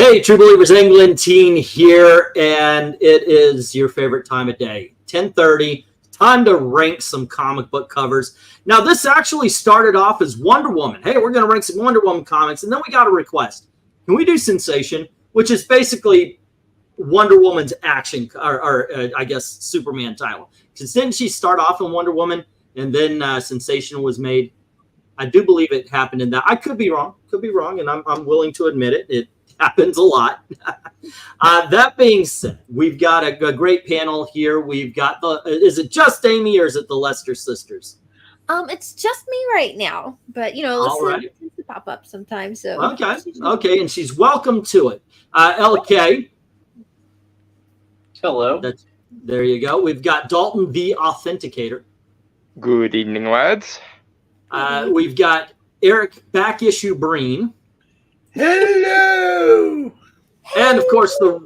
Hey, True Believers England teen here, and it is your favorite time of day, 10:30. Time to rank some comic book covers. Now, this actually started off as Wonder Woman. Hey, we're going to rank some Wonder Woman comics, and then we got a request. Can we do Sensation, which is basically Wonder Woman's action, or I guess Superman title? Because didn't she start off in Wonder Woman, and then Sensation was made? I do believe it happened in that. I could be wrong, and I'm willing to admit it. It happens a lot. That being said, we've got a great panel here. We've got is it just Amy or is it the Lester sisters? It's just me right now, but you know, listen, it tends to pop up sometimes. So okay, and she's welcome to it. LK. Hello. There you go. We've got Dalton the Authenticator. Good evening, lads. We've got Eric back issue Breen. Hello! And of course the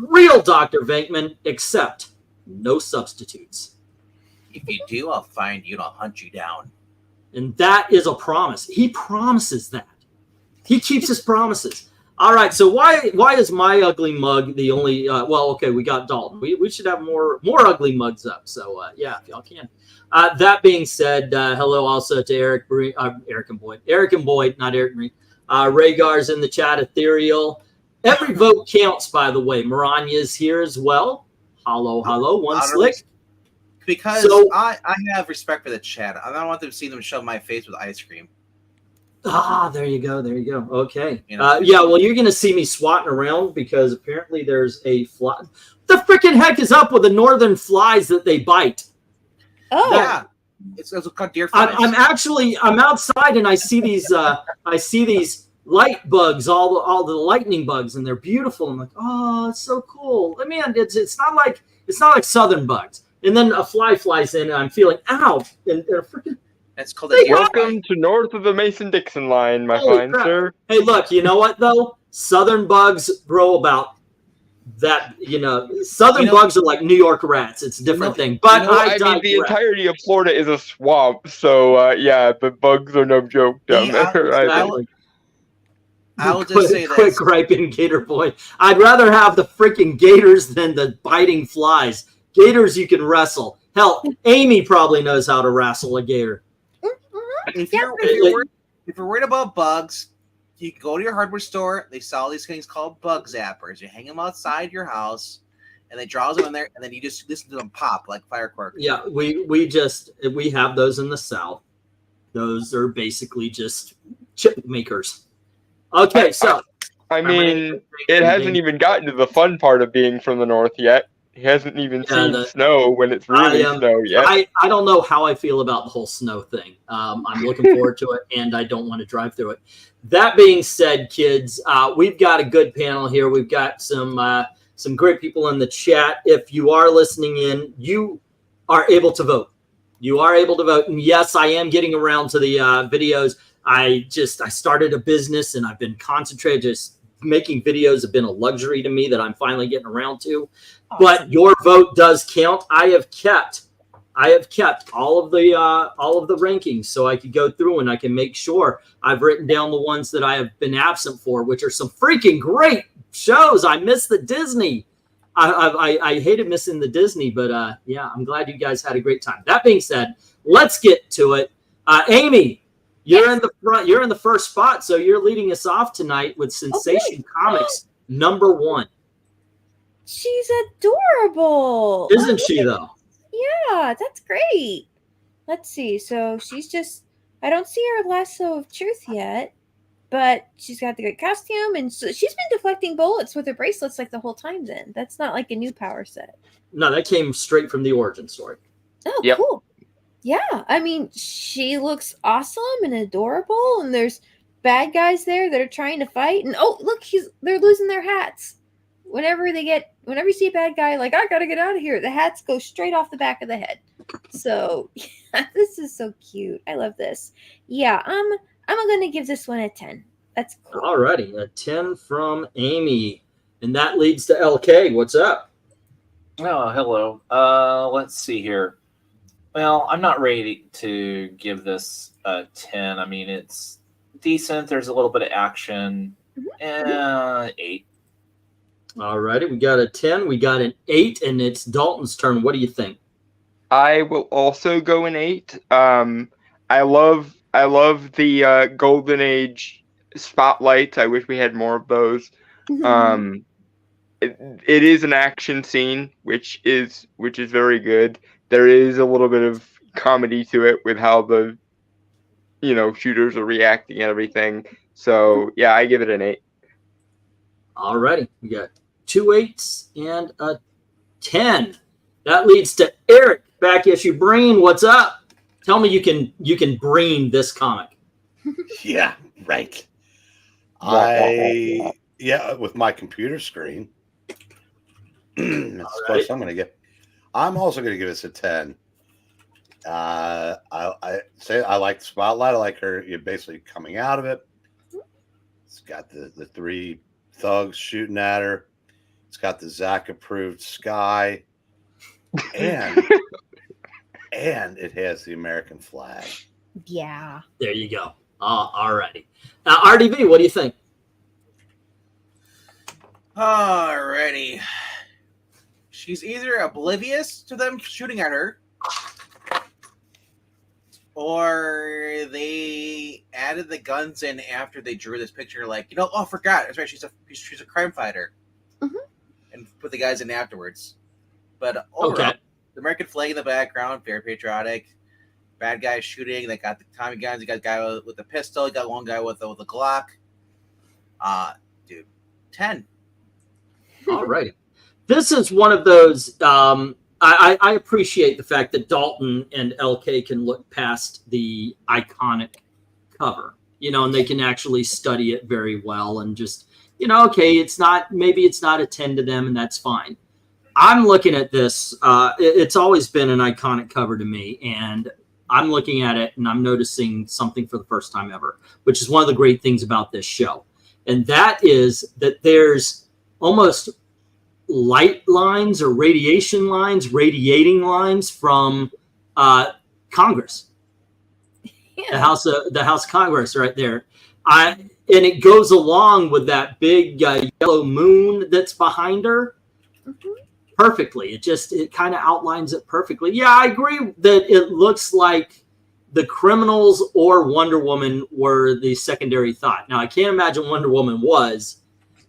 real Dr. Venkman, except no substitutes. If you do, I'll find you and I'll hunt you down. And that is a promise. He promises that. He keeps his promises. All right, so why is my ugly mug the only well, okay, we got Dalton. We should have more ugly mugs up. So yeah, if y'all can. That being said, hello also to Eric and Boyd, not Eric Green. Rhaegar's in the chat, Ethereal. Every vote counts, by the way. Maranya is here as well. Hello, one slick. Because I have respect for the chat. I don't want them to see them shove my face with ice cream. There you go. Okay. You know, yeah, well, you're going to see me swatting around because apparently there's a fly. The freaking heck is up with the northern flies that they bite? Oh. Yeah. It's called deer flies. I'm outside and I see these light bugs, all the lightning bugs, and they're beautiful. I'm like, oh, it's so cool. I mean, it's not like southern bugs. And then a fly flies in and I'm feeling ow, and freaking. It's called a welcome to north of the Mason-Dixon line, my fine sir. Hey, look, you know what though? Southern bugs grow about that, southern bugs are like New York rats. It's a different thing. But I mean, the entirety of Florida is a swamp, so yeah, the bugs are no joke down there. I will just say this. Quick griping, Gator Boy. I'd rather have the freaking gators than the biting flies. Gators you can wrestle. Hell, Amy probably knows how to wrestle a gator. If you're worried about bugs, you can go to your hardware store. They sell these things called bug zappers. You hang them outside your house, and they draw them in there, and then you just listen to them pop like fireworks. Yeah, we have those in the South. Those are basically just chip makers. Okay, so I mean, it hasn't even gotten to the fun part of being from the North yet. He hasn't even seen snow when it's really snow yet. I don't know how I feel about the whole snow thing. I'm looking forward to it, and I don't want to drive through it. That being said, kids, we've got a good panel here. We've got some great people in the chat. If you are listening in, you are able to vote. You are able to vote. And yes, I am getting around to the videos. I started a business, and I've been concentrated. Just making videos have been a luxury to me that I'm finally getting around to. Awesome. But your vote does count. I have kept all of the rankings so I could go through and I can make sure I've written down the ones that I have been absent for, which are some freaking great shows. I miss the Disney. I hated missing the Disney, but yeah, I'm glad you guys had a great time. That being said, let's get to it. Amy, you're in the front. You're in the first spot, so you're leading us off tonight with Sensation Comics #1. She's adorable. Isn't she, though? Yeah, that's great. Let's see. So she's just, I don't see her lasso of truth yet, but she's got the good costume, and so she's been deflecting bullets with her bracelets like the whole time then. That's not like a new power set. No, that came straight from the origin story. Oh, yep. Cool. Yeah, I mean, she looks awesome and adorable, and there's bad guys there that are trying to fight, and oh, look, they're losing their hats. Whenever you see a bad guy, like, I gotta get out of here, the hats go straight off the back of the head. So, yeah, this is so cute. I love this. Yeah, I'm gonna give this one a 10. That's cool. Alrighty, a 10 from Amy. And that leads to LK. What's up? Oh, hello. Let's see here. Well, I'm not ready to give this a 10. I mean, it's decent. There's a little bit of action. 8. All righty, we got a 10, we got an 8, and it's Dalton's turn. What do you think? I will also go an 8. I love the Golden Age spotlights. I wish we had more of those. It is an action scene, which is very good. There is a little bit of comedy to it with how the shooters are reacting and everything. So yeah, I give it an 8. All righty, we got 2 8s and a 10. That leads to Eric. Back issue Breen, what's up? Tell me you can Breen this comic. Yeah, right. With my computer screen. That's the close I'm going to get. I'm also going to give this a 10. I like the spotlight. I like her basically coming out of it. It's got the 3 thugs shooting at her. It's got the ZACK approved sky. And it has the American flag. Yeah. There you go. All righty. RDV, what do you think? Alrighty. She's either oblivious to them shooting at her, or they added the guns in after they drew this picture. Like, oh, I forgot. That's right. She's a crime fighter, and put the guys in afterwards. But overall, the American flag in the background, very patriotic. Bad guys shooting. They got the Tommy guns. You got a guy with a pistol. You got one guy with a Glock. Dude, 10. All righty. This is one of those. I appreciate the fact that Dalton and LK can look past the iconic cover, and they can actually study it very well and just, okay, maybe it's not a 10 to them, and that's fine. I'm looking at this. It's always been an iconic cover to me, and I'm looking at it and I'm noticing something for the first time ever, which is one of the great things about this show. And that is that there's almost light lines or radiating lines from Congress. Yeah. The House of Congress right there. And it goes along with that big yellow moon that's behind her. Perfectly. It kind of outlines it perfectly. Yeah, I agree that it looks like the criminals or Wonder Woman were the secondary thought. Now, I can't imagine Wonder Woman was,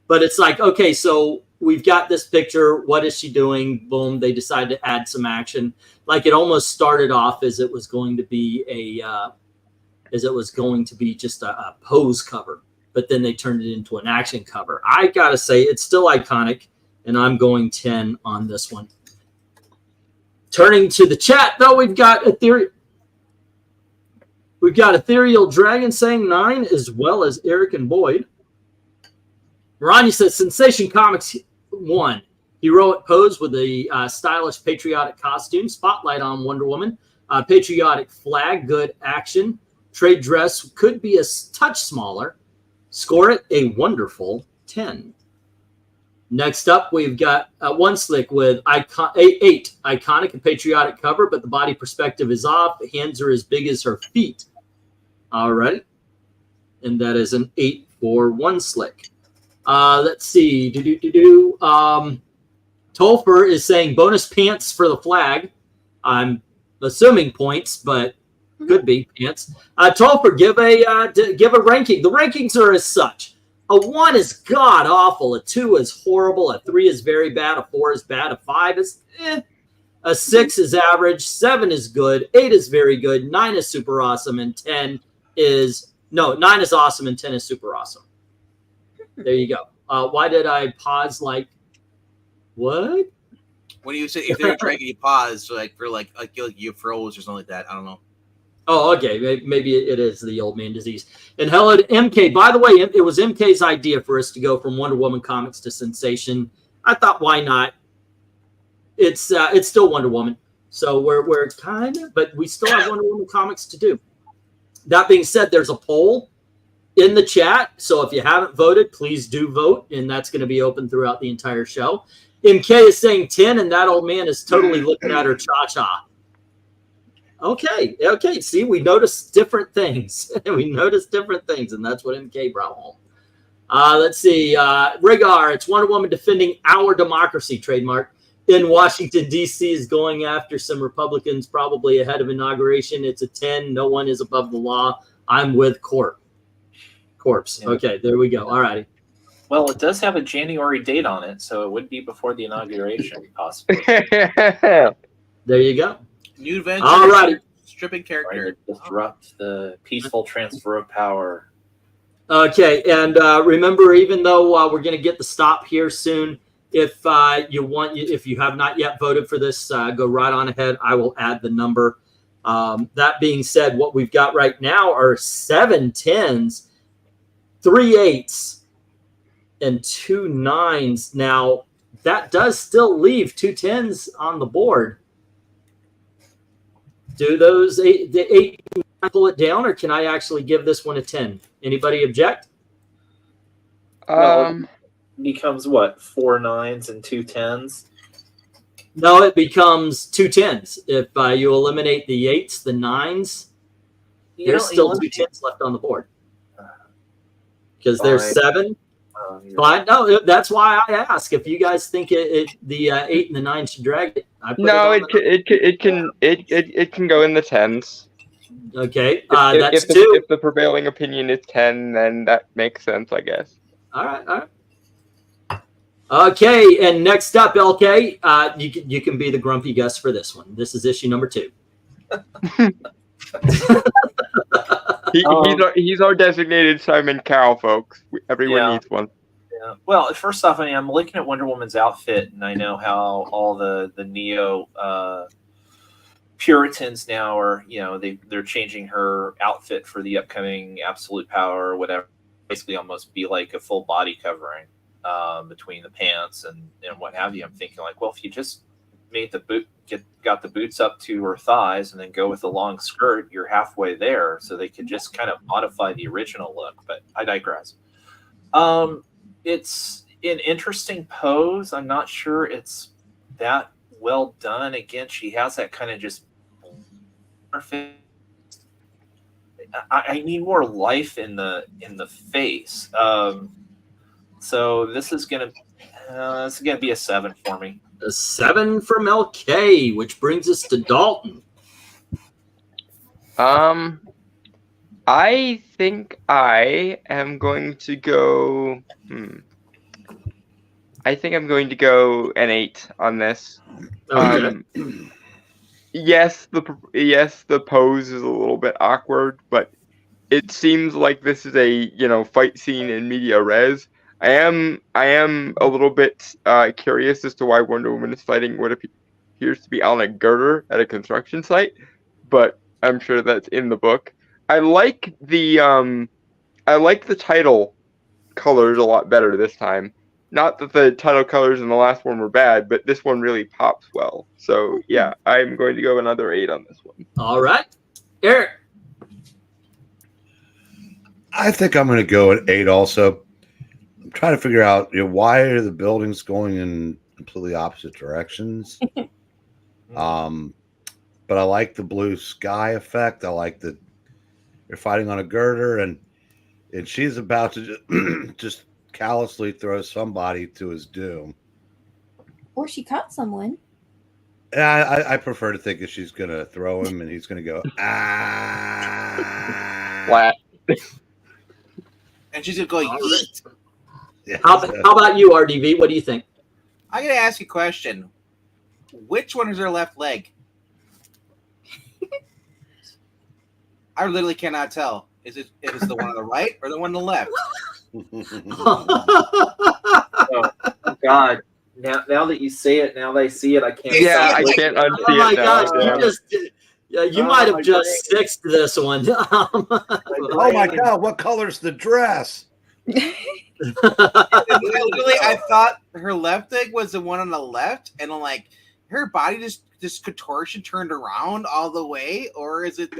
but it's like, okay, so we've got this picture. What is she doing? Boom. They decided to add some action. Like it almost started off as it was going to be just a pose cover, but then they turned it into an action cover. I got to say, it's still iconic. And I'm going 10 on this one. Turning to the chat, though, we've got Ethereal Dragon saying 9, as well as Eric and Boyd. Maranya says, Sensation Comics 1. Heroic pose with a stylish patriotic costume. Spotlight on Wonder Woman. Patriotic flag, good action. Trade dress could be a touch smaller. Score it a wonderful 10. Next up, we've got One Slick with 8. Iconic and patriotic cover, but the body perspective is off. The hands are as big as her feet. All right. And that is an 8 for One Slick. Let's see. Tolfer is saying bonus pants for the flag. I'm assuming points, but could be pants. Tolfer, give a ranking. The rankings are as such. A 1 is god awful. A 2 is horrible. A 3 is very bad. A 4 is bad. A 5 is A 6 is average. 7 is good. 8 is very good. 9 is super awesome. And 9 is awesome. And 10 is super awesome. There you go. Why did I pause? Like, what? When you say if they're drinking, you pause. So you froze or something like that. I don't know. Oh, okay. Maybe it is the old man disease. And hello to MK. By the way, it was MK's idea for us to go from Wonder Woman comics to Sensation. I thought, why not? It's still Wonder Woman. So we're kind of, but we still have Wonder Woman comics to do. That being said, there's a poll in the chat. So if you haven't voted, please do vote. And that's going to be open throughout the entire show. MK is saying 10, and that old man is totally looking at her cha-cha. Okay. See, we noticed different things. And that's what MK brought home. Let's see. Rigar, it's Wonder Woman defending our democracy, trademark. In Washington, D.C. is going after some Republicans, probably ahead of inauguration. It's a 10. No one is above the law. I'm with Corpse. Yeah. Okay, there we go. All righty. Well, it does have a January date on it, so it would be before the inauguration, possibly. There you go. New adventure. All righty. Stripping Trying character. to disrupt the peaceful transfer of power. Okay, and remember, even though we're going to get the stop here soon, if you have not yet voted for this, go right on ahead. I will add the number. That being said, what we've got right now are 7 10s, 3 8s, and 2 9s. Now, that does still leave 2 10s on the board. Do those 8 pull it down, or can I actually give this one a 10? Anybody object? Becomes what? 4 9s and 2 10s? No, it becomes 2 10s. If you eliminate the 8s, the 9s, there's still 2 10s left on the board. Because there's 7. Fine. No, that's why I ask. If you guys think the 8 and the 9 should drag it, No, it can go in the 10s. Okay, If that's 2. If the prevailing opinion is 10, then that makes sense, I guess. All right. Okay, and next up, LK, you can be the grumpy guest for this one. This is issue number 2. He's our designated Simon Cowell, folks. Everyone needs one. Yeah. Well, first off, I'm looking at Wonder Woman's outfit, and I know how all the neo Puritans now are, they're changing her outfit for the upcoming Absolute Power or whatever. Basically, almost be like a full body covering between the pants and what have you. I'm thinking like, well, if you just made got the boots up to her thighs and then go with the long skirt, you're halfway there. So they could just kind of modify the original look. But I digress. It's an interesting pose. I'm not sure it's that well done. Again, she has that kind of just perfect. I need more life in the face. So this is gonna be a 7 for me. A 7 from LK, which brings us to Dalton. I think I am going to go. I think I'm going to go an 8 on this. Okay. Yes, the pose is a little bit awkward, but it seems like this is a fight scene in media res. I am a little bit curious as to why Wonder Woman is fighting what appears to be on a girder at a construction site, but I'm sure that's in the book. I like the title colors a lot better this time. Not that the title colors in the last one were bad, but this one really pops well. So yeah, I'm going to go another 8 on this one. All right, Eric. I think I'm going to go at 8 also. I'm trying to figure out why are the buildings going in completely opposite directions. But I like the blue sky effect. I like that they're fighting on a girder, and she's about to just callously throw somebody to his doom. Or she caught someone. Yeah, I prefer to think that she's going to throw him, and he's going to go, ah. Flat. And she's going to go, yeet. Yeah. How about you, RDV? What do you think? I'm going to ask you a question. Which one is her left leg? I literally cannot tell. Is it the one on the right or the one on the left? Oh God! Now that you say it, now that I see it, I can't. Yeah, I can't unsee Oh my it now. gosh! You might have just sixed this one. Oh my God! What color's the dress? Literally, I thought her left leg was the one on the left, and I'm like, her body just contortion turned around all the way, or is it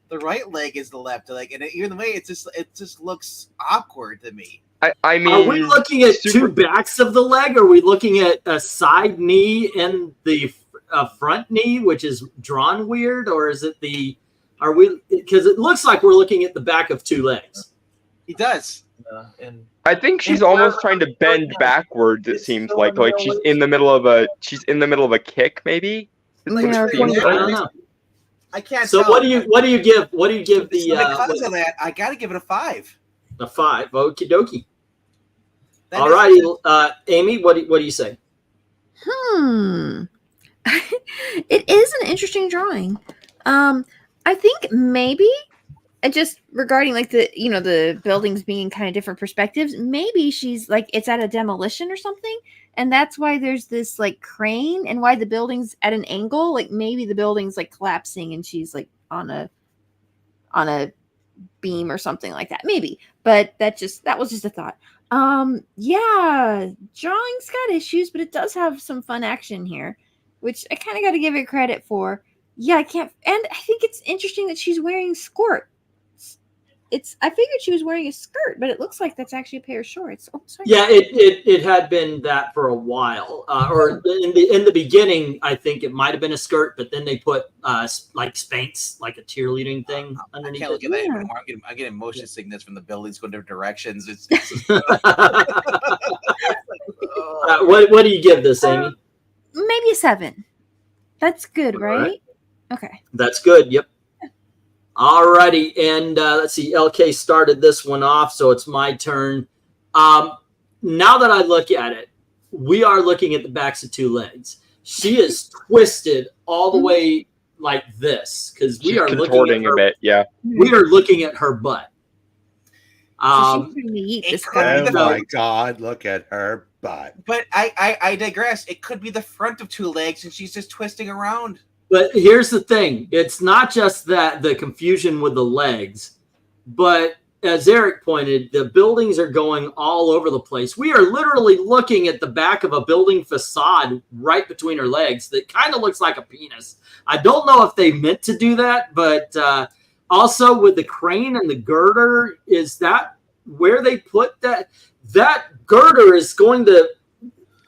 the right leg is the left leg? And even the way it just looks awkward to me. I mean, are we looking at two backs of the leg? Or are we looking at a side knee and the front knee, which is drawn weird? Or is it because it looks like we're looking at the back of two legs. He does. I think she's almost trying to bend backwards. It seems like she's in the middle of a kick, maybe. Like, Yeah, I don't know. I can't. So tell. what do you give? What do you give the? Because of that, I got to give it a 5. A 5. Okie dokie. That All is- righty, Amy. What do you say? It is an interesting drawing. I think maybe, and just regarding like the buildings being kind of different perspectives, maybe she's like it's at a demolition or something, and that's why there's this like crane, and why the building's at an angle. Like maybe the building's like collapsing, and she's like on a beam or something like that. Maybe, but that was just a thought. Yeah, drawing's got issues, but it does have some fun action here, which I kind of got to give it credit for. Yeah, I can't, and I think it's interesting that she's wearing skirts. I figured she was wearing a skirt, but it looks like that's actually a pair of shorts. Oh, sorry. Yeah, it had been that for a while, or in the beginning, I think it might have been a skirt, but then they put like Spanx, like a cheerleading thing I underneath can't look it. at that Yeah. anymore. I'm getting motion sickness from the buildings going different directions. It's What do you give this, Amy? Maybe a 7. That's good, All right? right. Okay. That's good. Yep. All righty, and let's see. LK started this one off, so it's my turn. Now that I look at it, we are looking at the backs of 2 legs. She is twisted all the way like this because we She's are looking at contorting her, a bit. Yeah. we are looking at her butt. So she's trying to eat it this could guy. be Oh my God! Look at her butt. But I digress. It could be the front of 2 legs, and she's just twisting around. But here's the thing. It's not just that the confusion with the legs, but as Eric pointed, the buildings are going all over the place. We are literally looking at the back of a building facade right between her legs that kind of looks like a penis. I don't know if they meant to do that, but also with the crane and the girder, is that where they put that? That girder is going to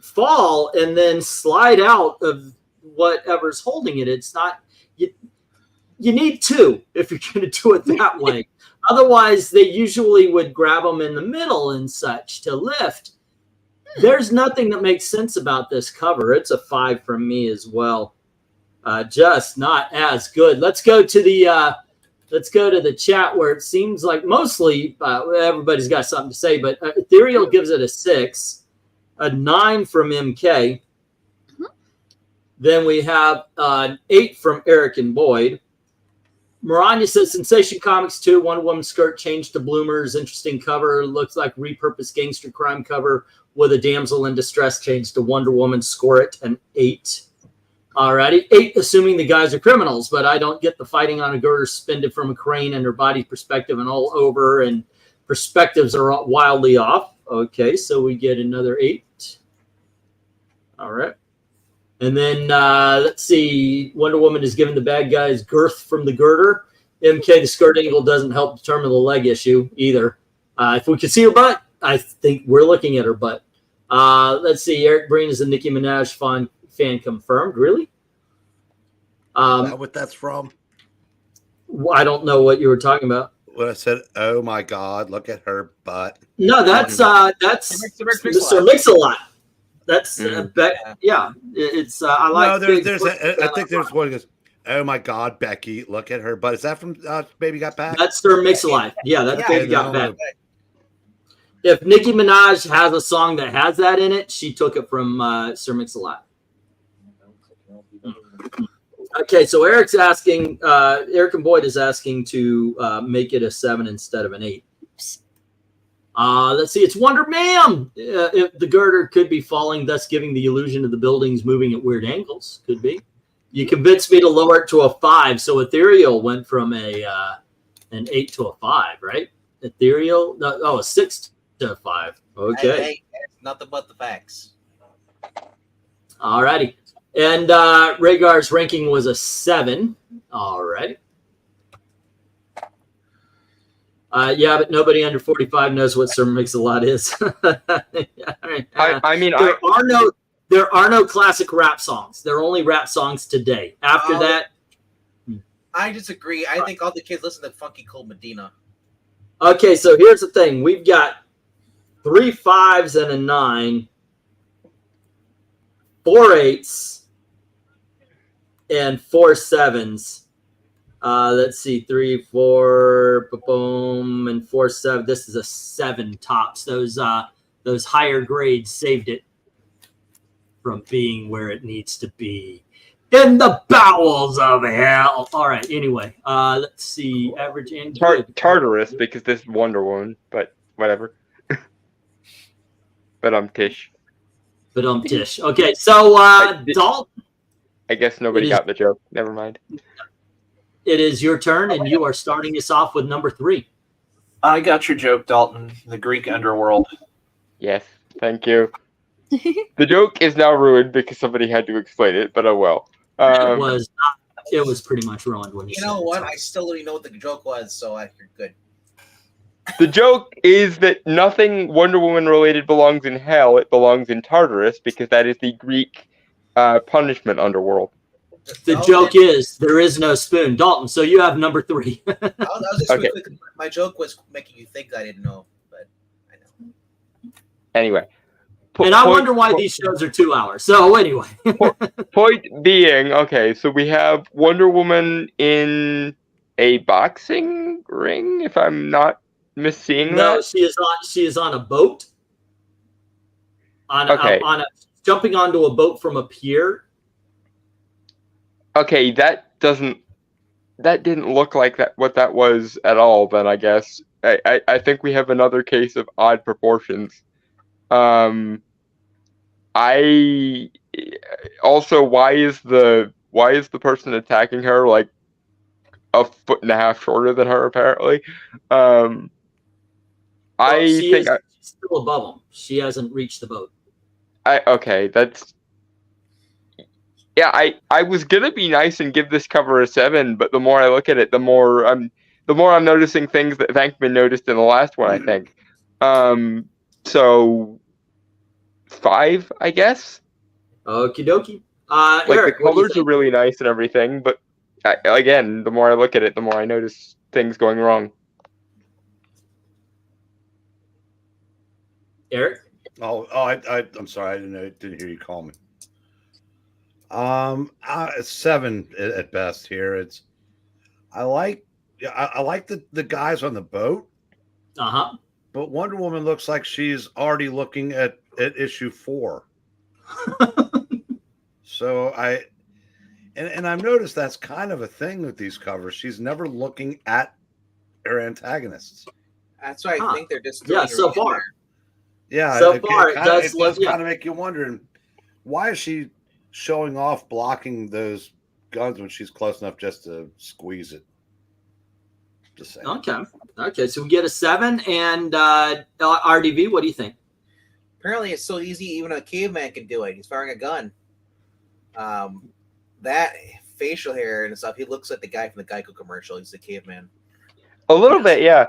fall and then slide out of whatever's holding it. It's not, you need 2 if you're going to do it that way. Otherwise, they usually would grab them in the middle and such to lift. There's nothing that makes sense about this cover. It's a 5 from me as well. Just not as good. Let's go to the chat where it seems like mostly everybody's got something to say, but Ethereal gives it a 6, a 9 from MK. Then we have an 8 from Eric and Boyd. Maranya says, Sensation Comics 2, Wonder Woman skirt changed to bloomers. Interesting cover. Looks like repurposed gangster crime cover with a damsel in distress changed to Wonder Woman. Score it an 8. Alrighty. 8, assuming the guys are criminals, but I don't get the fighting on a girder suspended from a crane and her body perspective and all over, and perspectives are wildly off. Okay, so we get another 8. All right. And then let's see. Wonder Woman is giving the bad guys girth from the girder. MK, the skirt angle doesn't help determine the leg issue either. If we can see her butt, I think we're looking at her butt. Let's see. Eric Breen is a Nicki Minaj fan confirmed. Really? Is that what that's from? I don't know what you were talking about. When I said, "Oh my God, look at her butt." No, that's Mr. Mix-a-Lot. That's yeah. It's I like. No, I think there's one that goes, "Oh my God, Becky, look at her butt." Is that from Baby Got Back? That's Sir Mix-a-Lot. Yeah, that's Baby Got no. Back. If Nicki Minaj has a song that has that in it, she took it from Sir Mix-a-Lot. Okay, so Eric's asking, Eric and Boyd is asking to make it a 7 instead of an 8. Let's see, it's Wonder Man. The girder could be falling, thus giving the illusion of the buildings moving at weird angles. Could be. You convinced me to lower it to a 5, so Ethereal went from an 8 to a 5, right? Ethereal, a 6 to a 5. Okay. Hey, it's nothing but the facts. All righty. And Rhaegar's ranking was a 7. All right. Yeah, but nobody under 45 knows what Sir Mix-a-Lot is. There are no classic rap songs. There are only rap songs today. After that, I disagree. I think all the kids listen to Funky Cold Medina. okay. So here's the thing: we've got 3 5s and a 9, 4 8s, and 4 7s. Let's see, 3, 4, boom, and 4 7. This is a 7 tops. Those higher grades saved it from being where it needs to be, in the bowels of hell. All right. Anyway, let's see. Average and Tartarus, because this is Wonder Woman, but whatever. But Tish. But Tish. Okay, so Dalton. I guess nobody got the joke. Never mind. It is your turn, and you are starting us off with number 3. I got your joke, Dalton. The Greek underworld. Yes, thank you. The joke is now ruined because somebody had to explain it, but oh well. It was pretty much ruined when you know what? I still don't even know what the joke was, so you're good. The joke is that nothing Wonder Woman related belongs in hell. It belongs in Tartarus because that is the Greek punishment underworld. The joke is there is no spoon. Dalton, so you have number 3. I was just okay. My joke was making you think I didn't know, but I know. Anyway. And I wonder why these shows are 2 hours. So anyway. Point being, okay, so we have Wonder Woman in a boxing ring, if I'm not misseeing that. No, she is on a boat. Jumping onto a boat from a pier. Okay, that didn't look like what that was at all. Then I guess I think we have another case of odd proportions. I also why is the person attacking her like a foot and a half shorter than her apparently? She's still above him. She hasn't reached the boat. I was gonna be nice and give this cover a 7, but the more I look at it, the more I'm noticing things that Venkman noticed in the last one, I think. So 5, I guess. Okie dokie. Eric, the colors are really nice and everything, but again, the more I look at it, the more I notice things going wrong. Eric? I'm sorry, I didn't hear you call me. 7 at best here. I like the guys on the boat. But Wonder Woman looks like she's already looking at issue 4. So I've noticed that's kind of a thing with these covers. She's never looking at her antagonists. That's why I think they're just so far. Yeah, so far it does kind of make you wondering why is she showing off blocking those guns when she's close enough just to squeeze it. Just saying. Okay. So we get a 7, and RDV. What do you think? Apparently, it's so easy even a caveman can do it. He's firing a gun. That facial hair and stuff. He looks like the guy from the Geico commercial. He's the caveman. A little bit, yeah.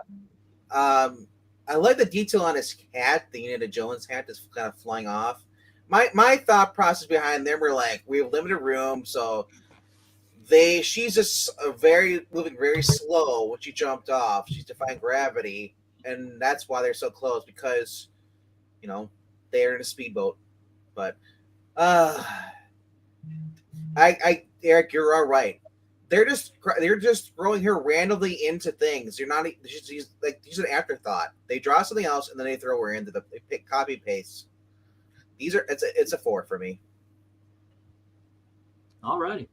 I like the detail on his hat. The Indiana Jones hat is kind of flying off. My thought process behind them were like, we have limited room, so she's just moving very slow when she jumped off. She's defying gravity, and that's why they're so close, because they're in a speedboat. But Eric, you're all right. They're just throwing her randomly into things. She's an afterthought. They draw something else and then they throw her into they pick copy paste. It's a 4 for me. All righty.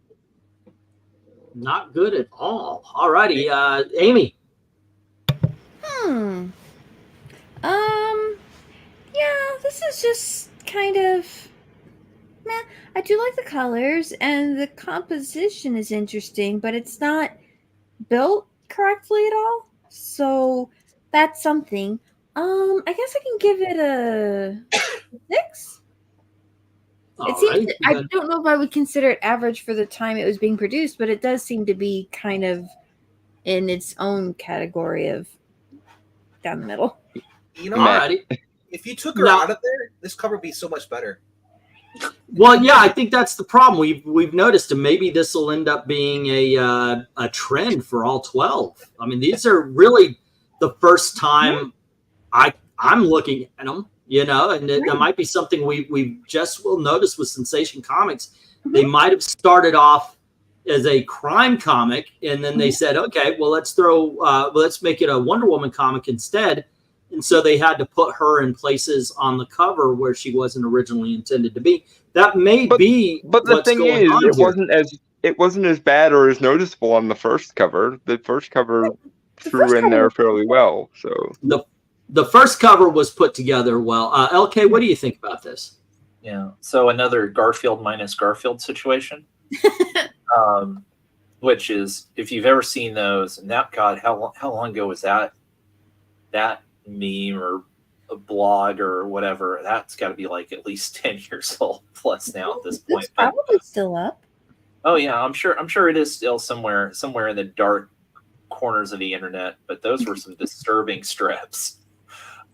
Not good at all. All righty, Amy. Yeah, this is just kind of meh. I do like the colors and the composition is interesting, but it's not built correctly at all. So that's something. I guess I can give it a 6. It seems I don't know if I would consider it average for the time it was being produced, but it does seem to be kind of in its own category of down the middle. If you took her out of there, this cover would be so much better. Well, yeah, I think that's the problem. We've noticed, and maybe this will end up being a trend for all 12. I mean, these are really the first time I'm looking at them, you know, and that might be something we just will notice with Sensation Comics. They might have started off as a crime comic, and then they said, okay, well, let's make it a Wonder Woman comic instead. And so they had to put her in places on the cover where she wasn't originally intended to be. That may be, but the thing is, it wasn't as bad or as noticeable on the first cover. The first cover threw in there fairly well. So the first cover was put together well. LK, what do you think about this? Yeah. So another Garfield minus Garfield situation, which is, if you've ever seen those, and that, God, how long ago was that meme or a blog or whatever? That's got to be like at least 10 years old plus now at this point. It's probably still up. Oh yeah, I'm sure it is still somewhere in the dark corners of the internet. But those were some disturbing strips.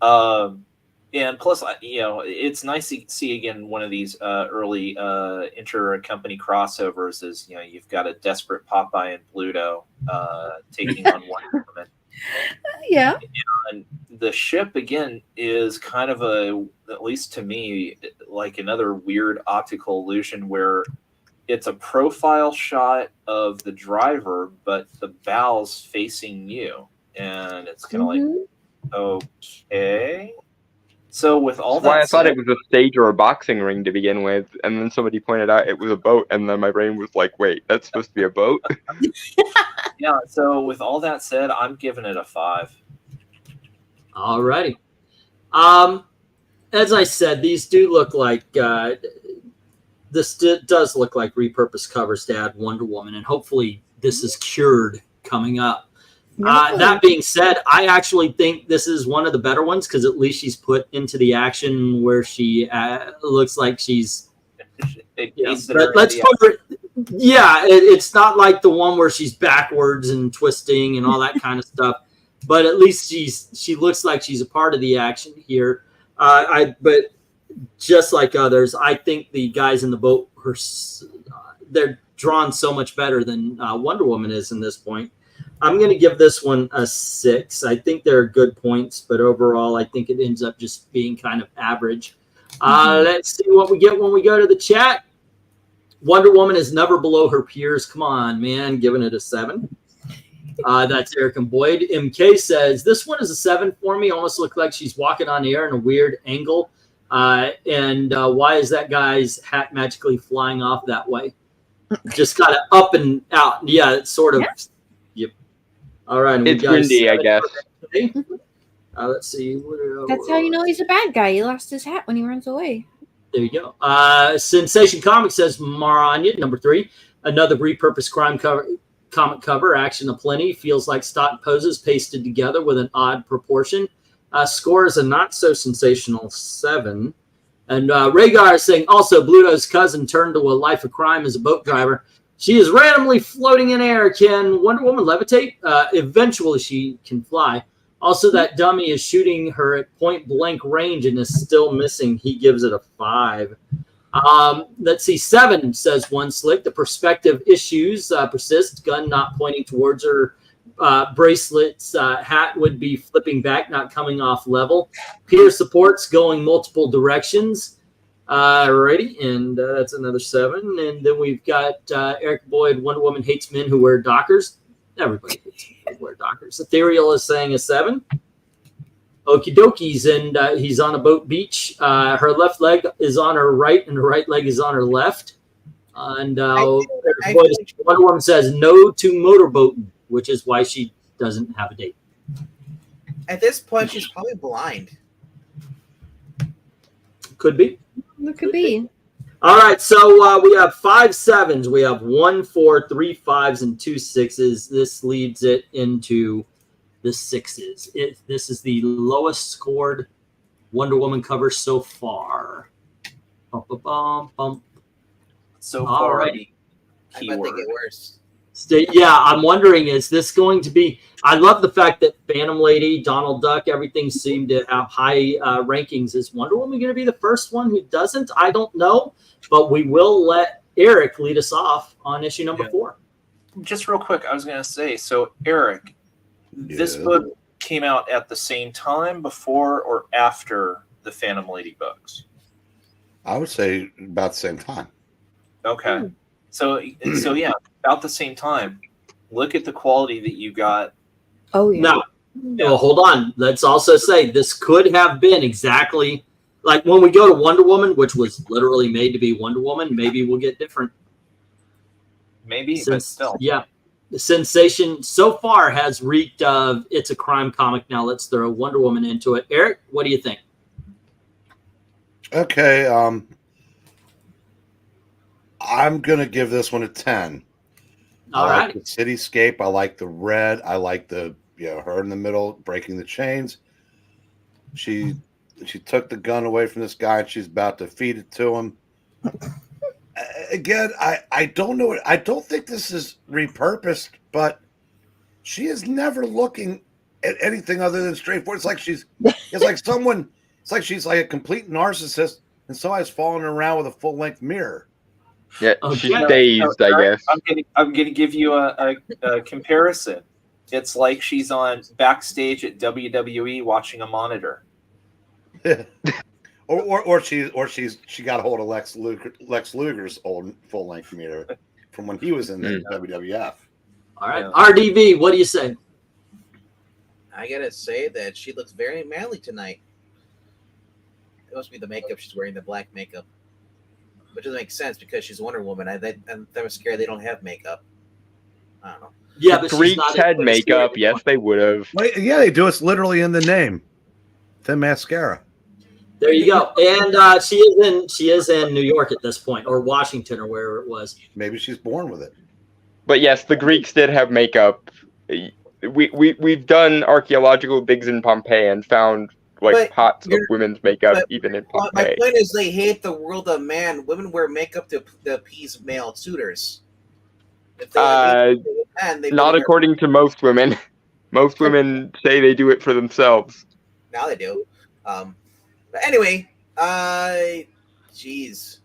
And plus, you know, it's nice to see again one of these early inter-company crossovers. Is, you know, you've got a desperate Popeye and Bluto taking on Wonder Woman. Yeah. And the ship again is kind of at least to me, like another weird optical illusion where it's a profile shot of the driver, but the bow's facing you, and it's kind of like, okay. So with all that, I thought it was a stage or a boxing ring to begin with, and then somebody pointed out it was a boat, and then my brain was like, "Wait, that's supposed to be a boat." Yeah. So with all that said, I'm giving it a 5. Alrighty. As I said, these do look like this does look like repurposed covers to add Wonder Woman, and hopefully this is cured coming up. That being said, I actually think this is one of the better ones because at least she's put into the action where she looks like she's. Let's put her. Yeah, it's not like the one where she's backwards and twisting and all that kind of stuff. But at least she looks like she's a part of the action here. But just like others, I think the guys in the boat they're drawn so much better than Wonder Woman is in this point. I'm going to give this one a 6. I think there are good points, but overall, I think it ends up just being kind of average. Let's see what we get when we go to the chat. Wonder Woman is never below her peers. Come on, man. Giving it a 7. That's Eric and Boyd. MK says, this one is a 7 for me. Almost looked like she's walking on air in a weird angle. And why is that guy's hat magically flying off that way? Just kind of up and out. Yeah, it's sort of. Yeah. Yep. All right. It's windy, I guess. Let's see. That's how you know he's a bad guy. He lost his hat when he runs away. There you go. Sensation Comics says Maranya, number 3. Another repurposed comic cover. Action aplenty. Feels like stock poses pasted together with an odd proportion. Score is a not so sensational 7. And Rhaegar is saying also Bluto's cousin turned to a life of crime as a boat driver. She is randomly floating in air. Can Wonder Woman levitate? Eventually she can fly. Also, that dummy is shooting her at point blank range and is still missing. He gives it a 5. Let's see. 7 says One Slick. The perspective issues persist. Gun not pointing towards her. Bracelets hat would be flipping back, not coming off level. Peer supports going multiple directions. Alrighty, and that's another 7. And then we've got Eric Boyd. Wonder Woman hates men who wear Dockers. Everybody hates men who wear Dockers. Ethereal is saying a 7. Okie dokies, and he's on a boat beach. Her left leg is on her right, and her right leg is on her left. And Wonder Woman says no to motorboating, which is why she doesn't have a date. At this point, she's probably blind. Could be. It could be. All right, so we have 5 7s. We have 1 4, 3 5s, and 2 6s. This leads it into the 6s. This is the lowest scored Wonder Woman cover so far. Bum, bum, bum, bum. So far, right. I bet they get worse. Yeah, I'm wondering, is this going to be... I love the fact that Phantom Lady, Donald Duck, everything seemed to have high rankings. Is Wonder Woman going to be the first one who doesn't? I don't know, but we will let Eric lead us off on issue number 4. Just real quick, I was going to say, so Eric, this book came out at the same time, before or after the Phantom Lady books? I would say about the same time. Okay. So yeah, about the same time. Look at the quality that you got. Oh yeah. Now, well, hold on. Let's also say this could have been exactly like when we go to Wonder Woman, which was literally made to be Wonder Woman. Maybe we'll get different. Maybe, but still. Yeah. The sensation so far has reeked of it's a crime comic. Now let's throw Wonder Woman into it. Eric, what do you think? Okay, I'm gonna give this one a 10. All I right. like the cityscape. I like the red. I like the her in the middle breaking the chains. She took the gun away from this guy and she's about to feed it to him. Again, I don't know. I don't think this is repurposed, but she is never looking at anything other than straightforward. It's like she's like a complete narcissist, and somebody's following around with a full-length mirror. Yeah, Okay. she's dazed, I guess. I'm gonna give you a comparison. It's like she's on backstage at WWE watching a monitor. or she got a hold of Lex Luger's old full-length mirror from when he was in the WWF. All right. RDV, what do you say? I gotta say that she looks very manly tonight. It must be the makeup she's wearing, the black makeup. Which doesn't make sense because she's Wonder Woman. I'm scared they don't have makeup. I don't know. Yeah, The but she's Greeks not had in- makeup. Yes, they would have. Wait, yeah, they do. It's literally in the name. The mascara. There you go. And she is in New York at this point, or Washington, or wherever it was. Maybe she's born with it. But yes, the Greeks did have makeup. We've done archaeological digs in Pompeii and found But pots of women's makeup even in My Pompeii. point is they hate the world of man. Women wear makeup to appease male suitors. If they man, they Not wear- according to most women. Most women say they do it for themselves. Now they do. But anyway, jeez.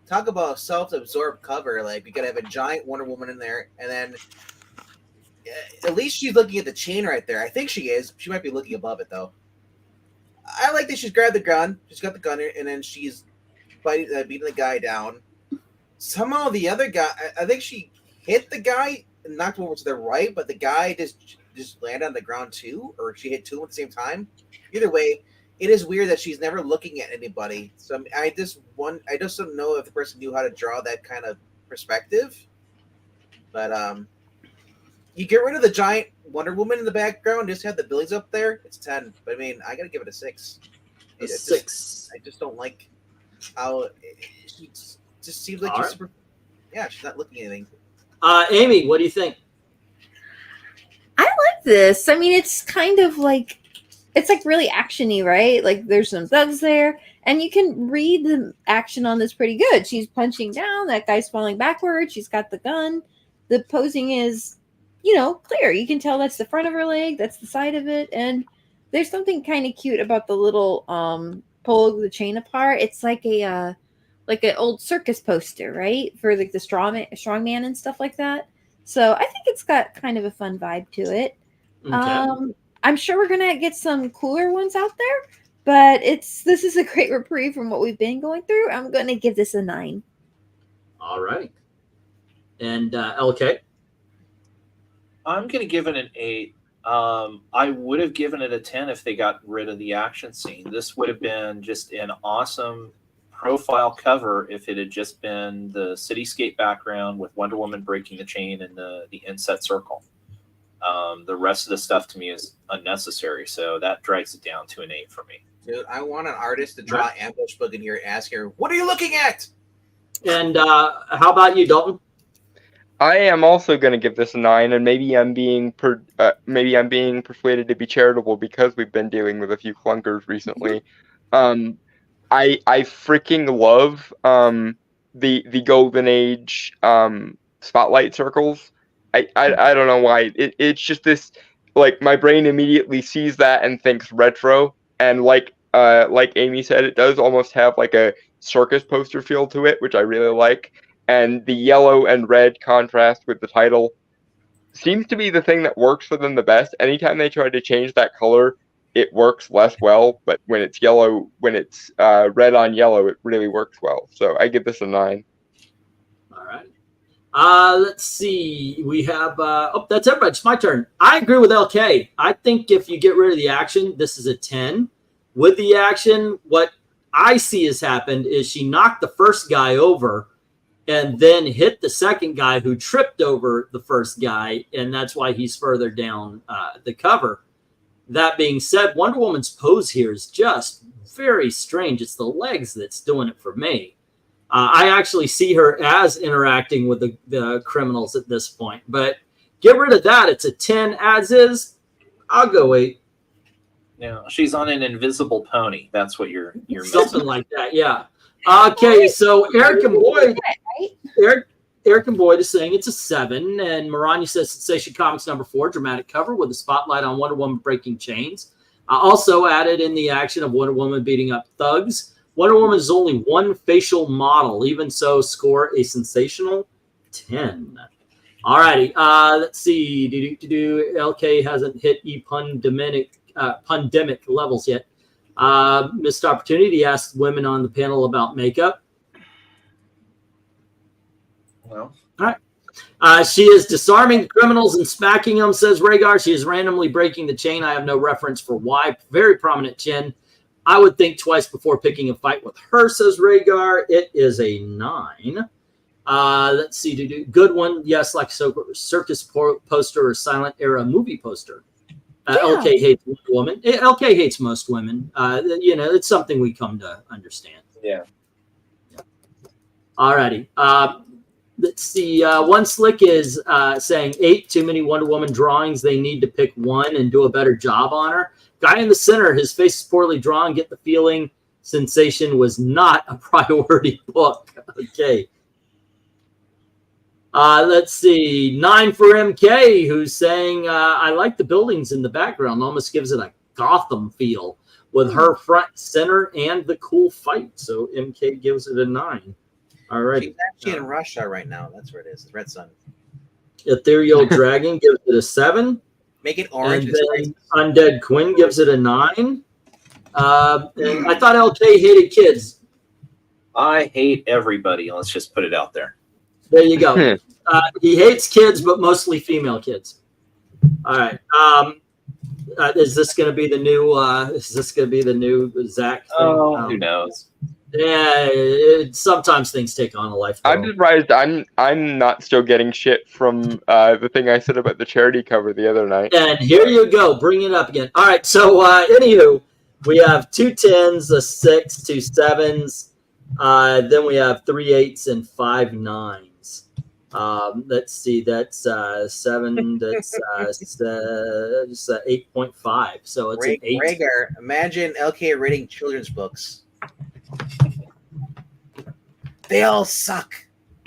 Talk about a self-absorbed cover. Like, you could have a giant Wonder Woman in there, and then at least she's looking at the chain right there. I think she is. She might be looking above it, though. I like that she's grabbed the gun. She's got the gun, and then she's beating the guy down. Somehow the other guy, I think she hit the guy and knocked him over to the right, but the guy just landed on the ground too, or she hit two at the same time. Either way, it is weird that she's never looking at anybody. So I just don't know if the person knew how to draw that kind of perspective. But you get rid of the giant Wonder Woman in the background, just have the buildings up there. It's 10. But I mean, I gotta give it a 6. A 6. I just don't like how she just seems like All she's right. super. Yeah, she's not looking at anything. Amy, what do you think? I like this. I mean, it's kind of like it's like really actiony, right? Like there's some thugs there, and you can read the action on this pretty good. She's punching down, that guy's falling backwards, she's got the gun. The posing is, clear. You can tell that's the front of her leg, that's the side of it, and there's something kind of cute about the little pull the chain apart. It's like an old circus poster, right? For like the strongman and stuff like that. So I think it's got kind of a fun vibe to it. Okay. I'm sure we're gonna get some cooler ones out there, but this is a great reprieve from what we've been going through. I'm gonna give this a 9. All right. And LK? I'm going to give it an 8. I would have given it a 10 if they got rid of the action scene. This would have been just an awesome profile cover if it had just been the cityscape background with Wonder Woman breaking the chain and the inset circle. The rest of the stuff to me is unnecessary, so that drags it down to an 8 for me. Dude, I want an artist to draw Ambush Book in here and ask her, "What are you looking at?" And how about you, Dalton? I am also going to give this a 9, and maybe I'm being persuaded to be charitable because we've been dealing with a few clunkers recently. I freaking love the Golden Age spotlight circles. I don't know why. It's just this, like, my brain immediately sees that and thinks retro, and like Amy said, it does almost have like a circus poster feel to it, which I really like. And the yellow and red contrast with the title seems to be the thing that works for them the best. Anytime they try to change that color, it works less well. But when it's yellow, when it's red on yellow, it really works well. So I give this a 9. All right. Let's see. We have oh, that's everybody. It's my turn. I agree with LK. I think if you get rid of the action, this is a 10. With the action, what I see has happened is she knocked the first guy over and then hit the second guy who tripped over the first guy, and that's why he's further down the cover. That being said, Wonder Woman's pose here is just very strange. It's the legs that's doing it for me. I actually see her as interacting with the criminals at this point. But get rid of that. It's a 10 as is. I'll go 8. Yeah, she's on an invisible pony. That's what you're Something like that, yeah. Okay, so Eric and Boyd, Eric and Boyd is saying it's a 7, and Maranya says Sensation Comics #4, dramatic cover with a spotlight on Wonder Woman breaking chains. I also added in the action of Wonder Woman beating up thugs. Wonder Woman is only one facial model. Even so, score a sensational 10. All righty, let's see. LK hasn't hit pandemic levels yet. Missed opportunity. Asked women on the panel about makeup. Well, all right. She is disarming criminals and smacking them, says Rhaegar. She is randomly breaking the chain. I have no reference for why. Very prominent chin. I would think twice before picking a fight with her, says Rhaegar. It is a 9. Let's see. Good one. Yes, like circus poster or silent era movie poster. LK hates Wonder Woman. LK hates most women. It's something we come to understand. Yeah. All righty. Let's see. One Slick is saying 8. Too many Wonder Woman drawings. They need to pick one and do a better job on her. Guy in the center, his face is poorly drawn. Get the feeling Sensation was not a priority book. Okay. Let's see. 9 for MK, who's saying, I like the buildings in the background. Almost gives it a Gotham feel with her front, center, and the cool fight. So MK gives it a 9. All right. She's actually in Russia right now. That's where it is. The Red Sun. Ethereal Dragon gives it a 7. Make it orange. And then Undead Quinn gives it a 9. And I thought LK hated kids. I hate everybody. Let's just put it out there. There you go. He hates kids, but mostly female kids. All right. Is this going to be the new? Is this going to be the new ZACK thing? Oh, who knows? Yeah. Sometimes things take on a life. I'm surprised. I'm not still getting shit from the thing I said about the charity cover the other night. And here you go. Bring it up again. All right. So, anywho, we have 2 10s, a 6, 2 7s. Then we have 3 8s and 5 9s. Let's see. That's 7. That's 8.5. So it's an 8. Rhaegar, imagine LK reading children's books. They all suck.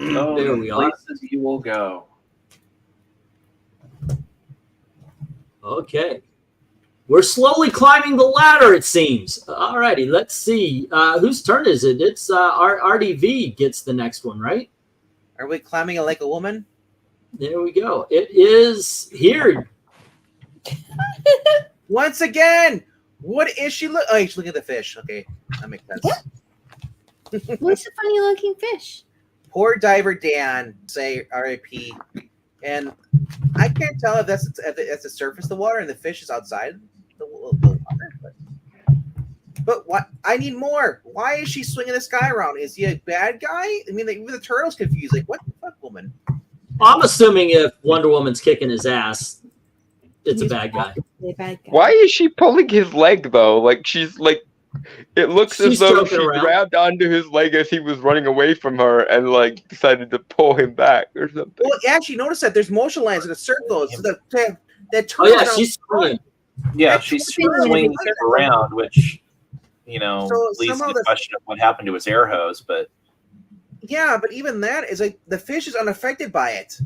Oh, there we are. Places you will go. Okay. We're slowly climbing the ladder, it seems. All righty, let's see. Whose turn is it? It's RDV gets the next one, right? Are we climbing it like a woman? There we go. It is here. Once again, what is she look? Oh, she's looking at the fish. Okay, that makes sense. What's a funny looking fish? Poor diver Dan, say R.I.P. And I can't tell if that's at the surface of the water and the fish is outside the water. But what? I need more. Why is she swinging this guy around? Is he a bad guy? I mean, even the turtle's confused. Like, what the fuck, woman? I'm assuming if Wonder Woman's kicking his ass, it's a bad guy. Why is she pulling his leg though? Like she's like, it looks as though she grabbed onto his leg as he was running away from her and like decided to pull him back or something. Well, actually, notice that there's motion lines in the circles. So that oh yeah, she's swinging. Yeah, she's swinging around, which leads to the question of what happened to his air hose. But yeah, but even that is like the fish is unaffected by it,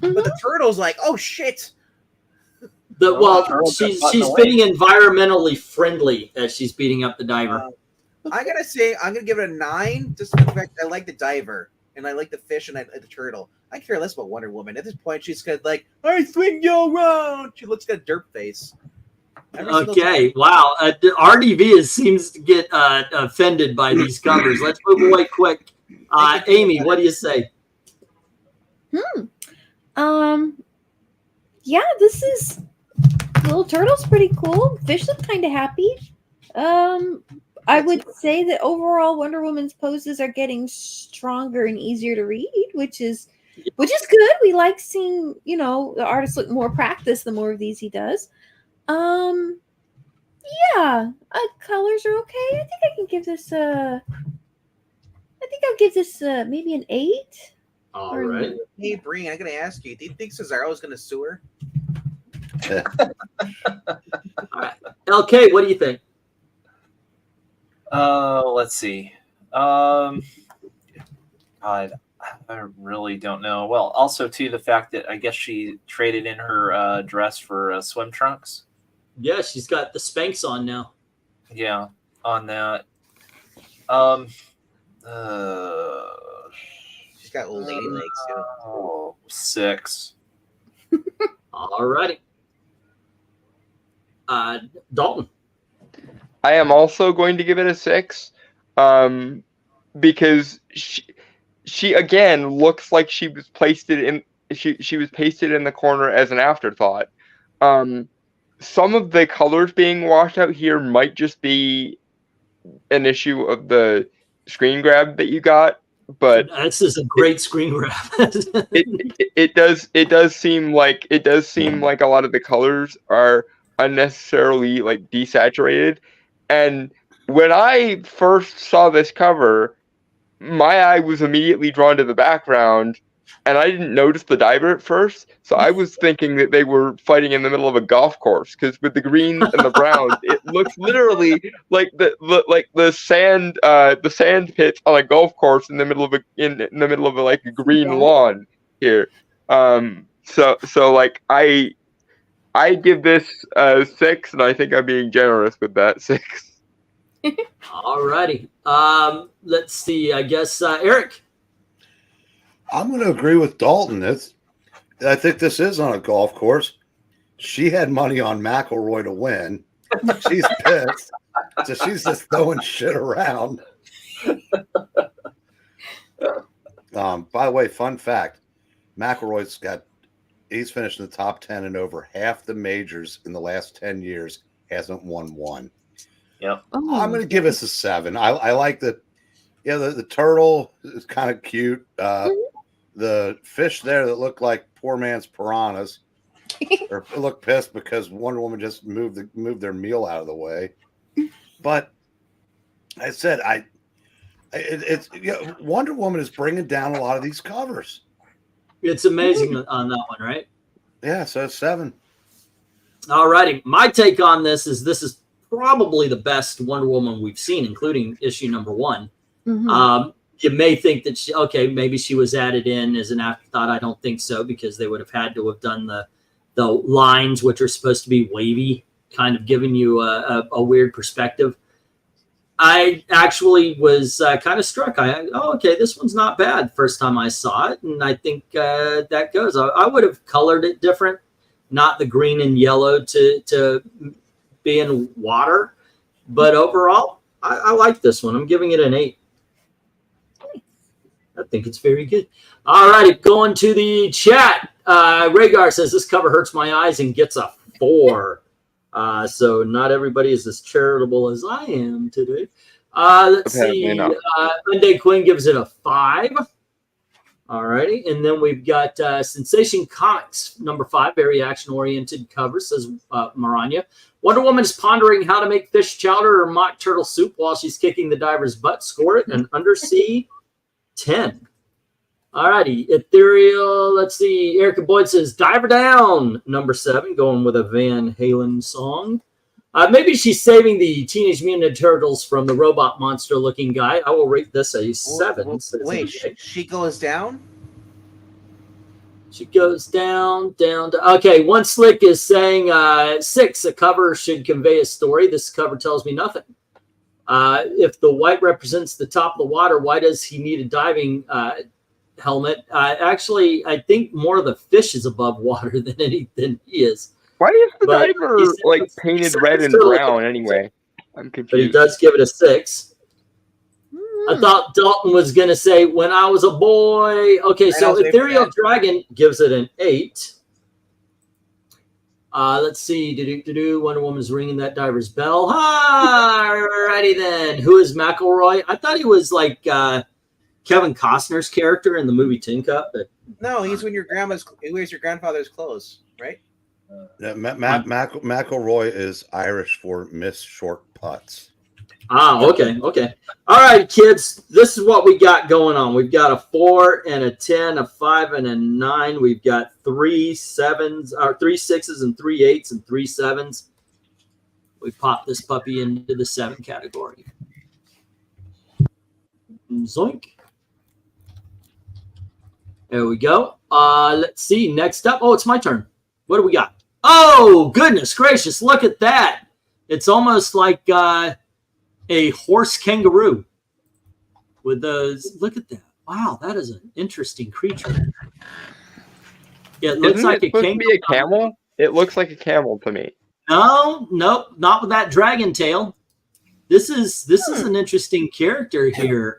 but the turtle's like, oh shit. She's being environmentally friendly as she's beating up the diver. I gotta say, I'm gonna give it a 9 just for the fact I like the diver. and I like the fish and I like the turtle. I care less about Wonder Woman. At this point, she's got like, I swing you around. She looks like a derp face. Okay, wow. RDV seems to get offended by these covers. Let's move away quick. Amy, what do you say? Yeah, this is Little Turtle's pretty cool. Fish look kind of happy. I would say that overall Wonder Woman's poses are getting stronger and easier to read, which is good. We like seeing, the artist look more practiced the more of these he does. Yeah, colors are okay. I think I can give this I'll give this maybe an 8. All right. Hey, Breen, I gotta ask you, do you think Cesaro's gonna sue her? All right. LK, what do you think? Let's see. I really don't know. Well, also too, the fact that I guess she traded in her dress for swim trunks. Yeah, she's got the Spanx on now. Yeah, on that. She's got old lady legs too. Oh, 6. All righty. Dalton. I am also going to give it a 6, because she again looks like she was pasted in the corner as an afterthought. Some of the colors being washed out here might just be an issue of the screen grab that you got, but this is a great screen grab. it does seem like a lot of the colors are unnecessarily like desaturated. And when I first saw this cover, my eye was immediately drawn to the background, and I didn't notice the diver at first. So I was thinking that they were fighting in the middle of a golf course, because with the greens and the browns, it looks literally like the sand pits on a golf course in the middle of a green lawn here. So like I give this 6, and I think I'm being generous with that 6. All righty. Let's see. I guess Eric. I'm going to agree with Dalton. I think this is on a golf course. She had money on McElroy to win. She's pissed, so she's just throwing shit around. By the way, fun fact: he's finished in the top 10 in over half the majors in the last 10 years. Hasn't won one. Yep. Oh. I'm going to give us a 7. I like the turtle is kind of cute. The fish there that look like poor man's piranhas, or look pissed because Wonder Woman just moved their meal out of the way. But I said Wonder Woman is bringing down a lot of these covers. It's amazing on that one, right? Yeah, so it's 7. All righty. My take on this is probably the best Wonder Woman we've seen, including issue number 1. Mm-hmm. You may think that maybe she was added in as an afterthought. I don't think so, because they would have had to have done the lines, which are supposed to be wavy, kind of giving you a weird perspective. I actually was kind of struck. Okay, this one's not bad first time I saw it, and I think that goes. I would have colored it different, not the green and yellow to be in water, but overall, I like this one. I'm giving it an 8. I think it's very good. All righty, going to the chat. Rhaegar says this cover hurts my eyes and gets a 4. So not everybody is as charitable as I am today. Let's see. Monday Quinn gives it a 5. All righty, and then we've got Sensation Comics number 5, very action-oriented cover, says Maranya. Wonder Woman is pondering how to make fish chowder or mock turtle soup while she's kicking the diver's butt. Score it an undersea 10. All righty. Ethereal. Let's see. Erica Boyd says Diver Down, number 7, going with a Van Halen song. Maybe she's saving the Teenage Mutant Ninja Turtles from the robot monster looking guy. I will rate this a 7. Wait, she goes down? She goes down. Okay, One Slick is saying 6. A cover should convey a story. This cover tells me nothing. If the white represents the top of the water, why does he need a diving helmet. Actually, I think more of the fish is above water than he is. Why is the But diver he's- like he's painted red and totally- brown anyway? I'm confused. But he does give it a 6. I Hmm. thought Dalton was going to say, when I was a boy. Okay, so I'll say Ethereal that. Dragon gives it an 8. Let's see. Wonder Woman's ringing that diver's bell. Alrighty then. Who is McElroy? I thought he was like Kevin Costner's character in the movie Tin Cup. But No, he's when he wears your grandfather's clothes, right? McElroy is Irish for miss short putts. okay. All right, kids. This is what we got going on. We've got a 4 and a 10, a 5 and a 9. We've got 3 7s, or 3 6s and 3 8s and 3 7s. We popped this puppy into the 7 category. Zoink. There we go. Let's see. Next up. Oh, it's my turn. What do we got? Oh, goodness gracious. Look at that. It's almost like a horse kangaroo with those. Look at that. Wow, that is an interesting creature. Yeah, it looks Isn't like it a supposed to kangaroo. be a camel? It looks like a camel to me. No, nope, not with that dragon tail. This is an interesting character here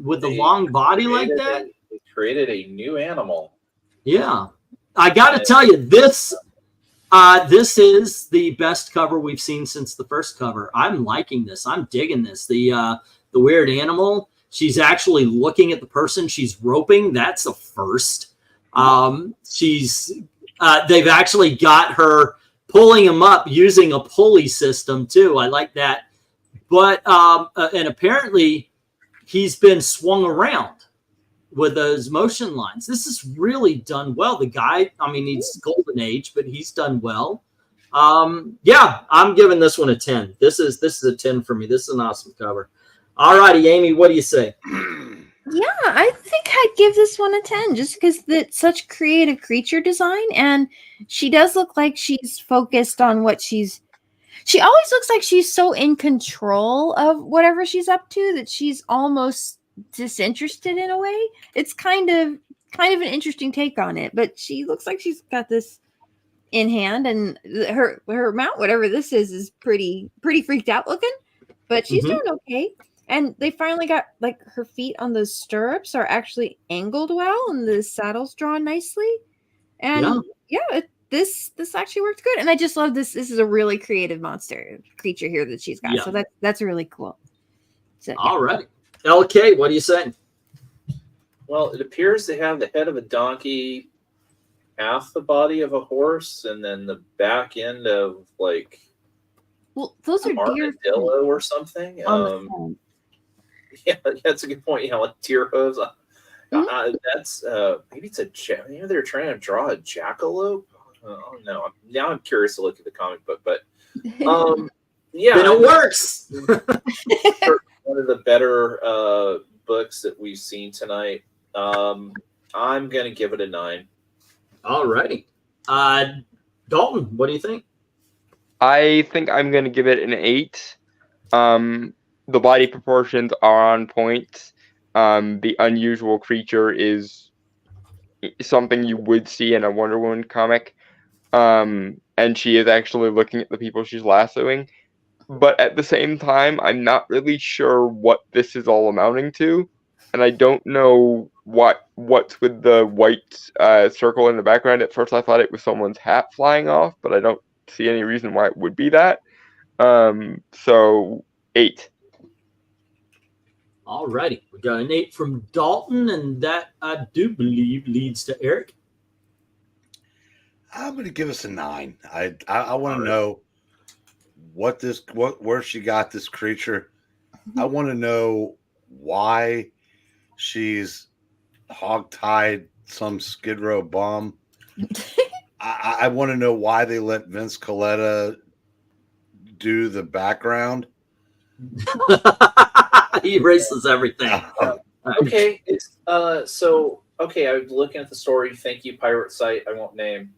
with the long body like that. They created a new animal. Yeah, I got to tell you, this is the best cover we've seen since the first cover. I'm liking this. I'm digging this. The weird animal. She's actually looking at the person she's roping. That's a first. They've actually got her pulling him up using a pulley system too. I like that. But and apparently he's been swung around with those motion lines. This is really done well. The guy, I mean, he's golden age, but he's done well. Yeah, I'm giving this one a 10. This is a 10 for me. This is an awesome cover. All righty, Amy, what do you say? Yeah, I think I'd give this one a 10 just because it's such creative creature design. And she does look like she's focused on what she always looks like she's so in control of whatever she's up to that she's almost disinterested in a way. It's kind of an interesting take on it, but she looks like she's got this in hand, and her mount, whatever this is pretty freaked out looking, but she's doing okay. And they finally got like her feet on those stirrups are actually angled well, and the saddle's drawn nicely. And this actually worked good. And I just love this. This is a really creative creature here that she's got. Yeah. So that's really cool. So, All right. LK, what are you saying? Well, it appears they have the head of a donkey, half the body of a horse, and then the back end of like well, those are deer armadillo or something. on the front. Yeah, that's a good point. Yeah, like deer hooves. That's maybe it's maybe they're trying to draw a jackalope. Oh no! Now I'm curious to look at the comic book, but yeah, Then it works. one of the better books that we've seen tonight. I'm gonna give it a 9. All righty. Dalton, what do you think? I think I'm going to give it an 8. The body proportions are on point. The unusual creature is something you would see in a Wonder Woman comic. And she is actually looking at the people she's lassoing. But at the same time, I'm not really sure what this is all amounting to. And I don't know what's with the white circle in the background. At first I thought it was someone's hat flying off, but I don't see any reason why it would be that. So 8. All righty. We got an 8 from Dalton, and that I do believe leads to Eric. I'm going to give us a 9. I want to know where she got this creature. I want to know why she's hog-tied some Skid Row bum. I want to know why they let Vince Coletta do the background. He erases everything. Okay, it's so okay. I'm looking at the story. Thank you, pirate site. I won't name.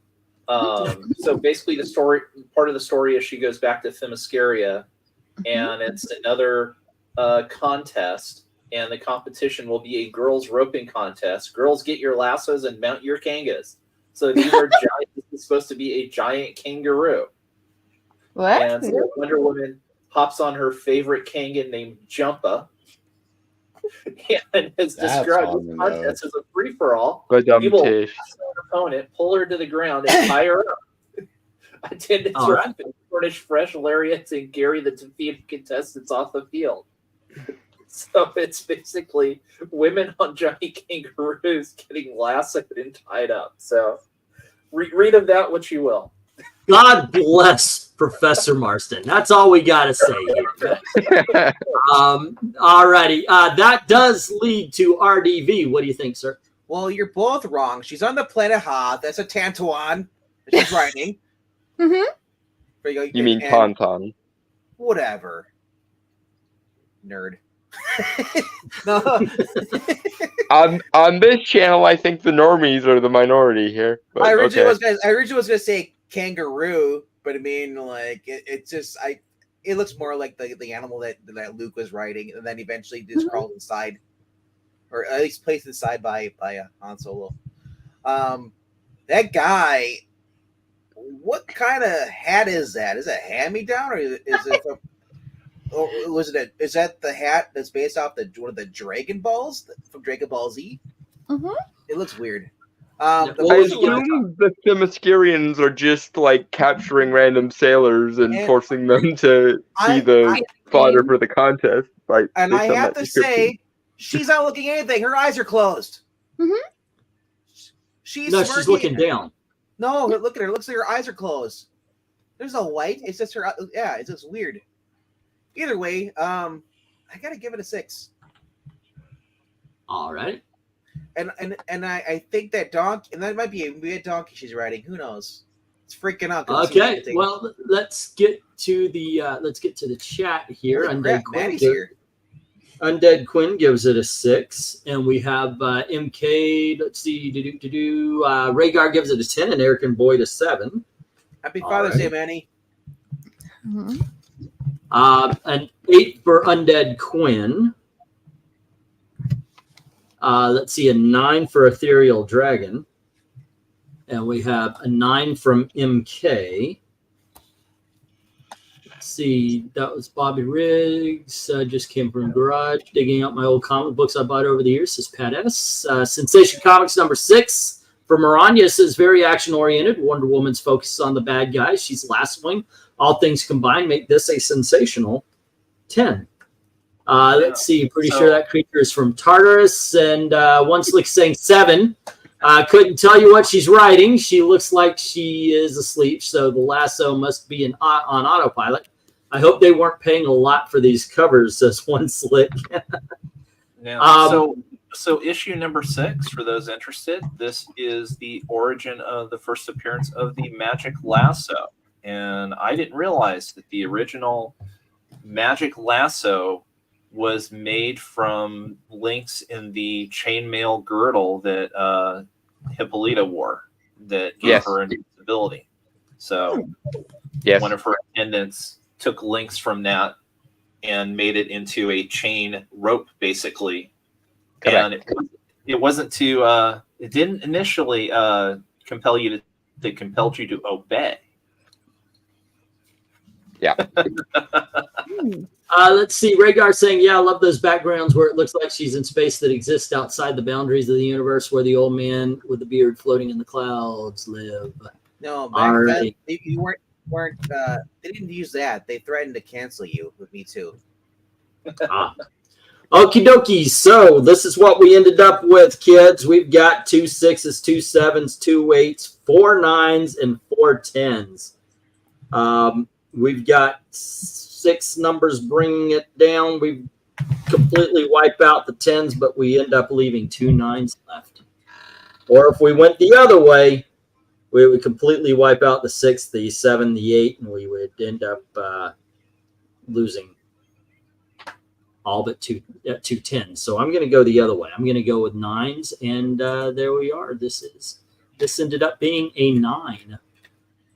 So basically, part of the story is she goes back to Themyscira, and it's another contest, and the competition will be a girls roping contest. Girls, get your lassos and mount your kangas. So these are giant. This is supposed to be a giant kangaroo. What? And so Wonder Woman hops on her favorite Kangan named Jumpa, and has That's described on this the contest as a free-for-all. But People Tish. pass an opponent, pull her to the ground, and tie her up. Attendants All will right. furnish fresh lariats and carry the defeated contestants off the field. So it's basically women on giant kangaroos getting lassoed and tied up. So read of that what you will. God bless Professor Marston. That's all we got to say here. All righty. That does lead to RDV. What do you think, sir? Well, you're both wrong. She's on the planet Ha. That's a Tantuan that she's riding. Mm-hmm. There you go. You mean And Tauntaun? whatever. Nerd. No. On this channel, I think the normies are the minority here. But I originally okay. was gonna say kangaroo, but I mean, like it just it looks more like the animal that Luke was riding, and then eventually just crawled inside, or at least placed inside by Han Solo. That guy, what kind of hat is that? Is it a hand-me-down, or is it? Or is that the hat that's based off one of the Dragon Balls from Dragon Ball Z? Mm-hmm. It looks weird. I assume the Themyscirians are just like capturing random sailors and forcing them to be the fodder for the contest. Like, and I have to say, she's not looking at anything. Her eyes are closed. Mm-hmm. She's looking down. No, look at her. It looks like her eyes are closed. There's no white. It's just her. Yeah, it's just weird. Either way, I gotta give it a 6. All right. And I think that donkey, and that might be a donkey she's riding. Who knows? It's freaking out. Okay. Well, let's get to the chat here. Undead Quinn gives it a 6, and we have MK. Let's see, Rhaegar gives it a 10, and Eric and Boyd a 7. Happy Father's Day, Manny. Mm-hmm. An 8 for Undead Quinn. Let's see, a 9 for Ethereal Dragon. And we have a 9 from MK. Let's see, that was Bobby Riggs. Just came from Garage, digging out my old comic books I bought over the years, says Pat S. Sensation Comics number 6 for Maranya says very action-oriented. Wonder Woman's focused on the bad guys. She's lassoing. All things combined make this a sensational 10. Let's see. Pretty sure that creature is from Tartarus. And One Slick saying 7. Couldn't tell you what she's writing. She looks like she is asleep, so the lasso must be on autopilot. I hope they weren't paying a lot for these covers, says One Slick. So issue number 6, for those interested, this is the origin of the first appearance of the magic lasso. And I didn't realize that the original magic lasso was made from links in the chainmail girdle that Hippolyta wore that gave her invincibility. So one of her attendants took links from that and made it into a chain rope, basically. Correct. And it wasn't to it didn't initially compel you to compelled you to obey. Yeah. Let's see. Rhaegar saying, yeah, I love those backgrounds where it looks like she's in space that exists outside the boundaries of the universe where the old man with the beard floating in the clouds live. No, back then, you weren't they didn't use that. They threatened to cancel you with Me Too. Okie dokie. So this is what we ended up with, kids. We've got 2 6s, 2 7s, 2 8s, 4 9s, and 4 10s. We've got 6 numbers bringing it down. We completely wipe out the 10s, but we end up leaving 2 9s left. Or if we went the other way, we would completely wipe out the 6, the 7, the 8, and we would end up losing all but 2 10s. So I'm going to go the other way. I'm going to go with 9s, and there we are. This ended up being a 9.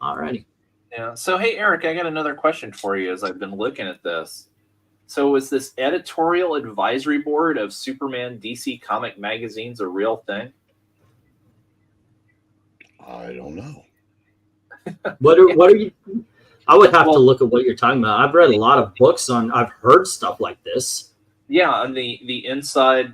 All righty. Yeah. So, hey, Eric, I got another question for you as I've been looking at this. So is this editorial advisory board of Superman DC comic magazines a real thing? I don't know. What are you? I would have to look at what you're talking about. I've read a lot of books on. I've heard stuff like this. Yeah, on the inside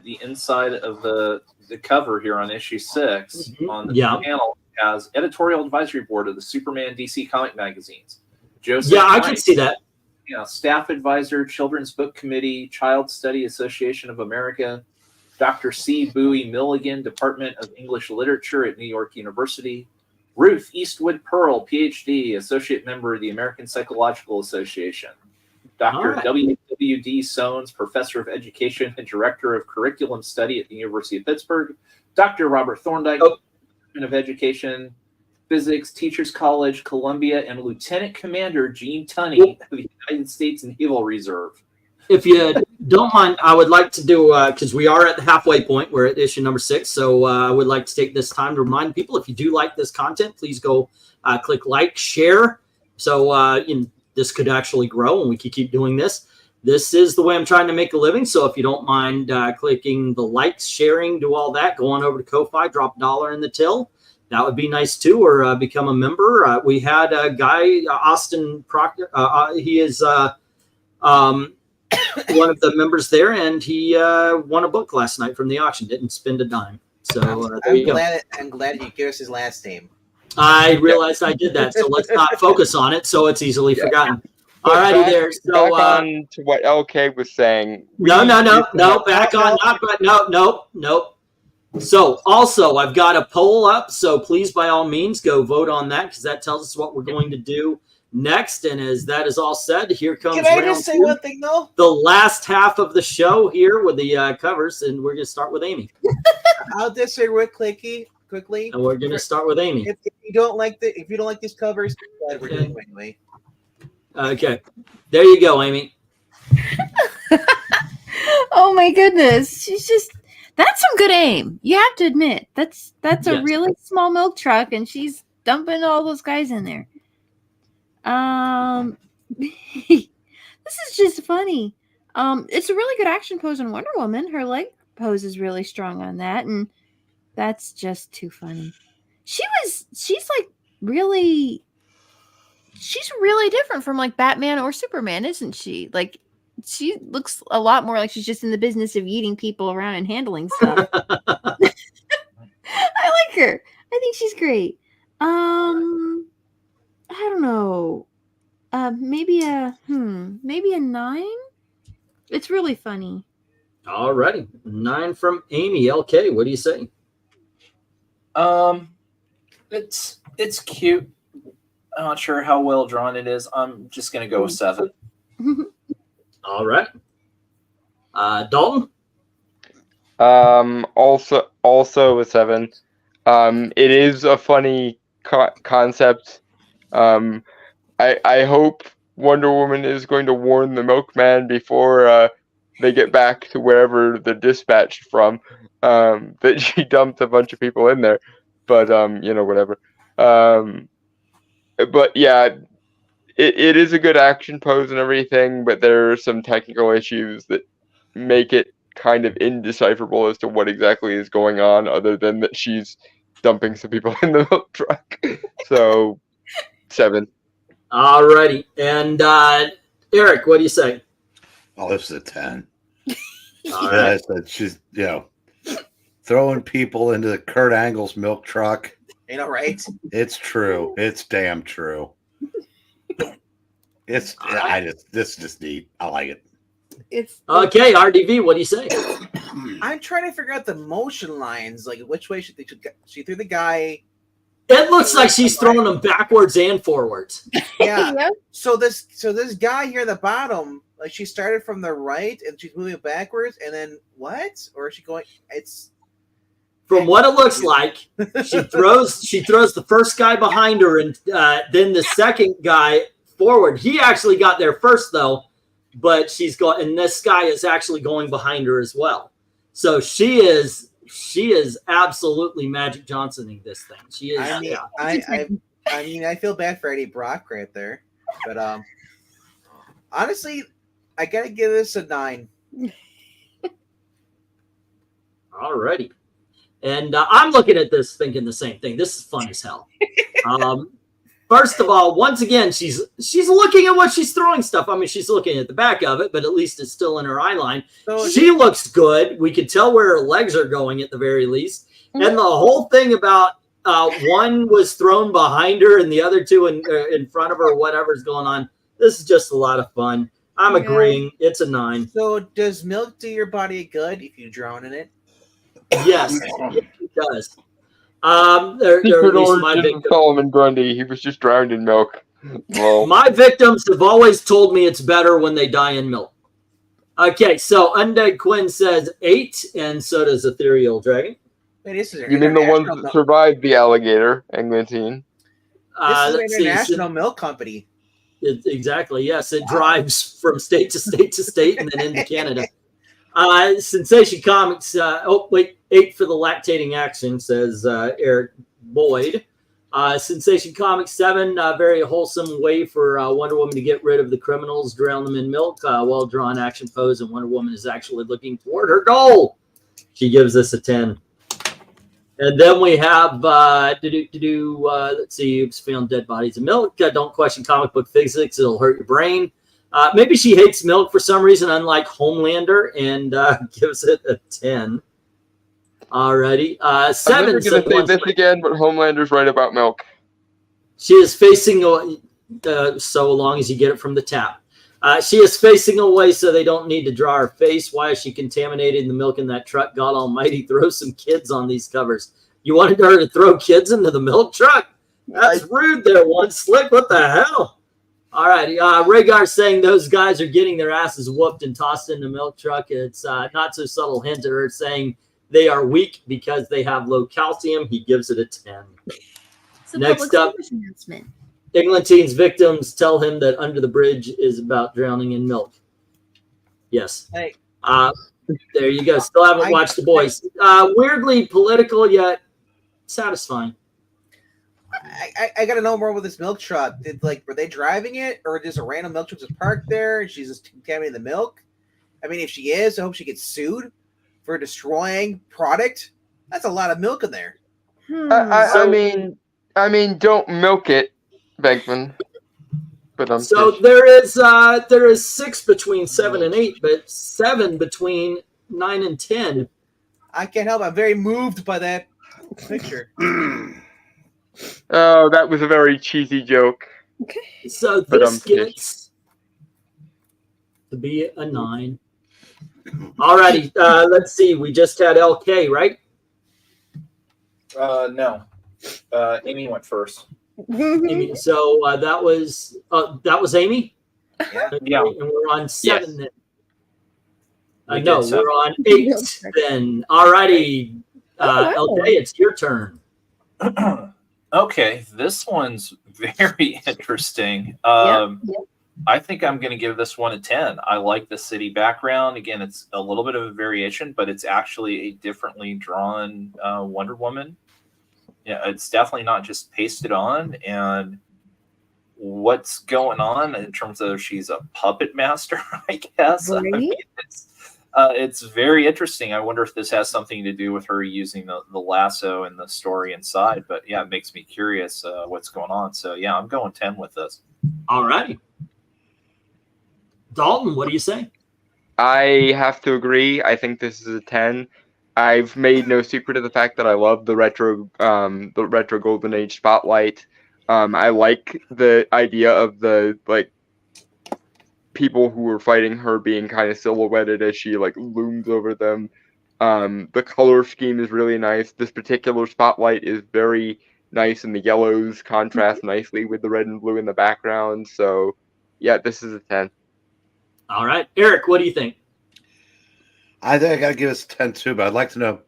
of the cover here on issue 6 on the panel has editorial advisory board of the Superman DC comic magazines. Joseph I can see that. Yeah, staff advisor, Children's Book Committee, Child Study Association of America, Dr. C. Bowie Milligan, Department of English Literature at New York University, Ruth Eastwood Pearl, PhD, Associate Member of the American Psychological Association, Dr. W.W.D. Soanes, Professor of Education and Director of Curriculum Study at the University of Pittsburgh, Dr. Robert Thorndike, Department of Education, Physics, Teachers College, Columbia, and Lieutenant Commander Gene Tunney of the United States Naval Reserve. If you don't mind, I would like to do, because we are at the halfway point. We're at issue number 6. So I would like to take this time to remind people, if you do like this content, please go click like, share. So this could actually grow and we could keep doing this. This is the way I'm trying to make a living. So if you don't mind clicking the likes, sharing, do all that, go on over to Ko-Fi, drop $1 in the till. That would be nice too, or become a member. We had a guy, Austin Proctor. He is one of the members there, and he won a book last night from the auction. Didn't spend a dime. So I'm glad you gave us his last name. I realized I did that, so let's not focus on it, so it's easily forgotten. All righty there. So back on to what LK was saying. No. Back on. Nope. So also, I've got a poll up, so please, by all means, go vote on that, because that tells us what we're going to do next. And as that is all said, here comes Can I just say one thing, though? The last half of the show here with the covers, and we're going to start with Amy. I'll just say real quickly. And we're going to start with Amy. If you don't like these covers, we're doing it anyway. Okay. There you go, Amy. Oh, my goodness. That's some good aim. You have to admit, that's a really small milk truck, and she's dumping all those guys in there. This is just funny. It's a really good action pose on Wonder Woman. Her leg pose is really strong on that, and that's just too funny. She's really different from like Batman or Superman, isn't she? Like, she looks a lot more like she's just in the business of eating people around and handling stuff. I like her. I think she's great. I don't know. Maybe a 9. It's really funny. All righty. 9 from Amy. LK, what do you say? It's cute. I'm not sure how well drawn it is. I'm just gonna go with 7. All right. Dalton? Also a 7. It is a funny concept. I hope Wonder Woman is going to warn the milkman before they get back to wherever they're dispatched from, that she dumped a bunch of people in there. But whatever. But yeah, it is a good action pose and everything, but there are some technical issues that make it kind of indecipherable as to what exactly is going on, other than that she's dumping some people in the milk truck. So 7. All righty. And Eric, what do you say? Oh, this is a 10. All right. She's throwing people into the Kurt Angle's milk truck. You know, right? It's true. It's damn true. This is just neat. I like it. It's okay. RDV, what do you say? I'm trying to figure out the motion lines, like which way she threw the guy. It looks like she's throwing them backwards and forwards. Yeah. Yep. So this guy here at the bottom, like she started from the right and she's moving backwards, and then what? Or is she going? It's From what it looks like, she throws the first guy behind her, and then the second guy forward. He actually got there first though, but and this guy is actually going behind her as well. So she is absolutely Magic Johnsoning this thing. She is. I feel bad for Eddie Brock right there, but honestly, I gotta give this a 9. Alrighty. And I'm looking at this thinking the same thing. This is fun as hell. First of all, once again, she's looking at what she's throwing stuff. I mean, she's looking at the back of it, but at least it's still in her eye line. So She looks good. We could tell where her legs are going at the very least. And the whole thing about one was thrown behind her and the other two in front of her, or whatever's going on. This is just a lot of fun. I'm agreeing. It's a 9. So does milk do your body good if you drown in it? Yes, it does. They're at Secret least my origin of victims. Solomon Grundy. He was just drowned in milk. Well, My victims have always told me it's better when they die in milk. Okay, so Undead Quinn says 8, and so does Ethereal Dragon. Wait, this is you mean the ones that survived the alligator, Eglantine? This is an Let's see, international milk company. Exactly, yes. It drives from state to state to state and then into Canada. Sensation Comics, 8 for the lactating action, says Eric Boyd. Sensation Comics 7, very wholesome way for Wonder Woman to get rid of the criminals, drown them in milk, well-drawn action pose, and Wonder Woman is actually looking toward her goal. She gives us a 10. And then we have, let's see, Oops, found dead bodies in milk. Don't question comic book physics. It'll hurt your brain. Maybe she hates milk for some reason, unlike Homelander, and gives it a 10. Alrighty. 7. I'm never going to say this again, but Homelander's right about milk. She is facing, so long as you get it from the tap. She is facing away so they don't need to draw her face. Why is she contaminating the milk in that truck? God almighty, throw some kids on these covers. You wanted her to throw kids into the milk truck? That's rude there, One Slick. What the hell? All right. Rhaegar saying those guys are getting their asses whooped and tossed in the milk truck. It's not so subtle hint to her saying they are weak because they have low calcium. He gives it a 10. It's a Next public up, service announcement. Eglantine's victims tell him that Under the Bridge is about drowning in milk. Yes. Hey. There you go. Still haven't watched The Boys. Weirdly political, yet satisfying. I gotta know more about this milk truck. Were they driving it, or just a random milk truck just parked there and she's just contaminating the milk? I mean, if she is, I hope she gets sued for destroying product. That's a lot of milk in there. I mean, don't milk it, Venkman. But so there is 6 between 7 and 8, but 7 between 9 and 10. I can't help. I'm very moved by that picture. Oh, that was a very cheesy joke. Okay. So this gets to be a 9. Alrighty, let's see. We just had LK, right? No. Amy went first. Amy, so that was Amy? Yeah. Yeah. And we're on 7 then. We No, did 7. we're on 8 then. Alrighty, LK, it's your turn. Okay, this one's very interesting. I think I'm going to give this one a 10. I like the city background. Again, it's a little bit of a variation, but it's actually a differently drawn Wonder Woman. Yeah, it's definitely not just pasted on. And what's going on in terms of she's a puppet master, I guess. Right? I mean, it's very interesting. I wonder if this has something to do with her using the lasso and the story inside. But yeah, it makes me curious what's going on. So yeah, I'm going 10 with this. All righty. Dalton, what do you say? I have to agree. I think this is a 10. I've made no secret of the fact that I love the retro Golden Age spotlight. I like the idea of the people who were fighting her being kind of silhouetted as she looms over them. The color scheme is really nice. This particular spotlight is very nice, and the yellows contrast nicely with the red and blue in the background. So yeah, this is a 10. All right, Eric, what do you think? I think I got to give us a 10 too, but I'd like to know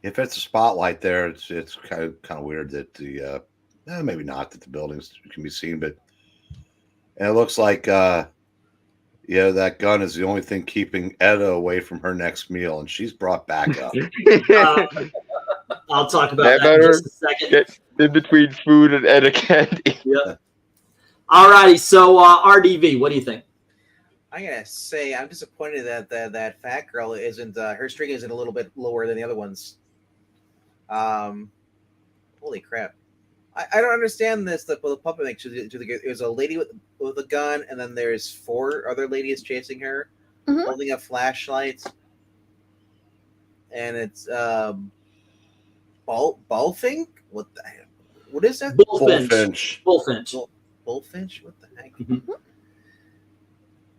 if it's a spotlight there. It's kind of weird that the maybe not that the buildings can be seen, but and it looks like that gun is the only thing keeping Etta away from her next meal, and she's brought back up. I'll talk about that in just a second. Get in between food and Etta candy. Yeah. All righty, so RDV, what do you think? I gotta say, I'm disappointed that fat girl isn't her string isn't a little bit lower than the other ones. Holy crap! I don't understand this. The puppet makes there's a lady with a gun, and then there's 4 other ladies chasing her, holding up flashlights, and it's Bullfink. What is that? Bullfinch. Bullfinch. What the heck?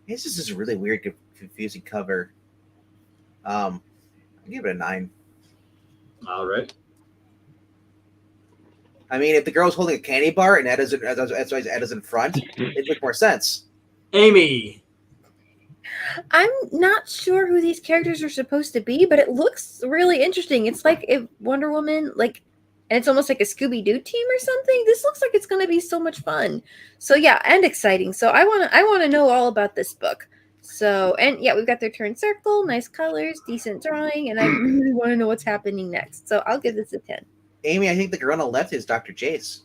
This is just a really weird, confusing cover. I give it a 9. All right. I mean, if the girl's holding a candy bar and Ed is in front, it'd make more sense. Amy. I'm not sure who these characters are supposed to be, but it looks really interesting. It's like if Wonder Woman, like, and it's almost like a Scooby-Doo team or something. This looks like it's going to be so much fun. So yeah, and exciting. So I want to know all about this book. So, and yeah, we've got their turn circle, nice colors, decent drawing, and I really want to know what's happening next. So I'll give this a 10. Amy, I think the girl on the left is Dr. Jace.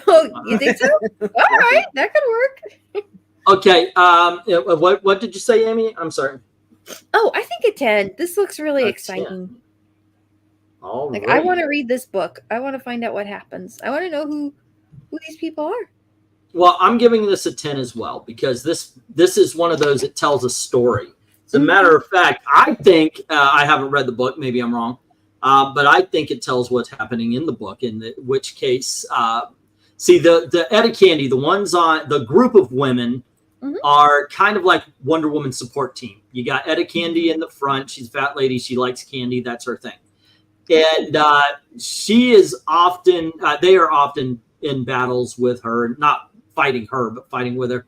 Oh, you think so? All right, that could work. Okay. What did you say, Amy? I'm sorry. Oh, I think a 10. This looks really A exciting. 10. All Like, right. I want to read this book. I want to find out what happens. I want to know who these people are. Well, I'm giving this a 10 as well because this is one of those that tells a story. As a matter of fact, I think I haven't read the book. Maybe I'm wrong. But I think it tells what's happening in the book, in which case, see, the Etta Candy, the ones on the group of women are kind of like Wonder Woman support team. You got Etta Candy in the front. She's a fat lady. She likes candy. That's her thing. And she is often, they are often in battles with her, not fighting her, but fighting with her.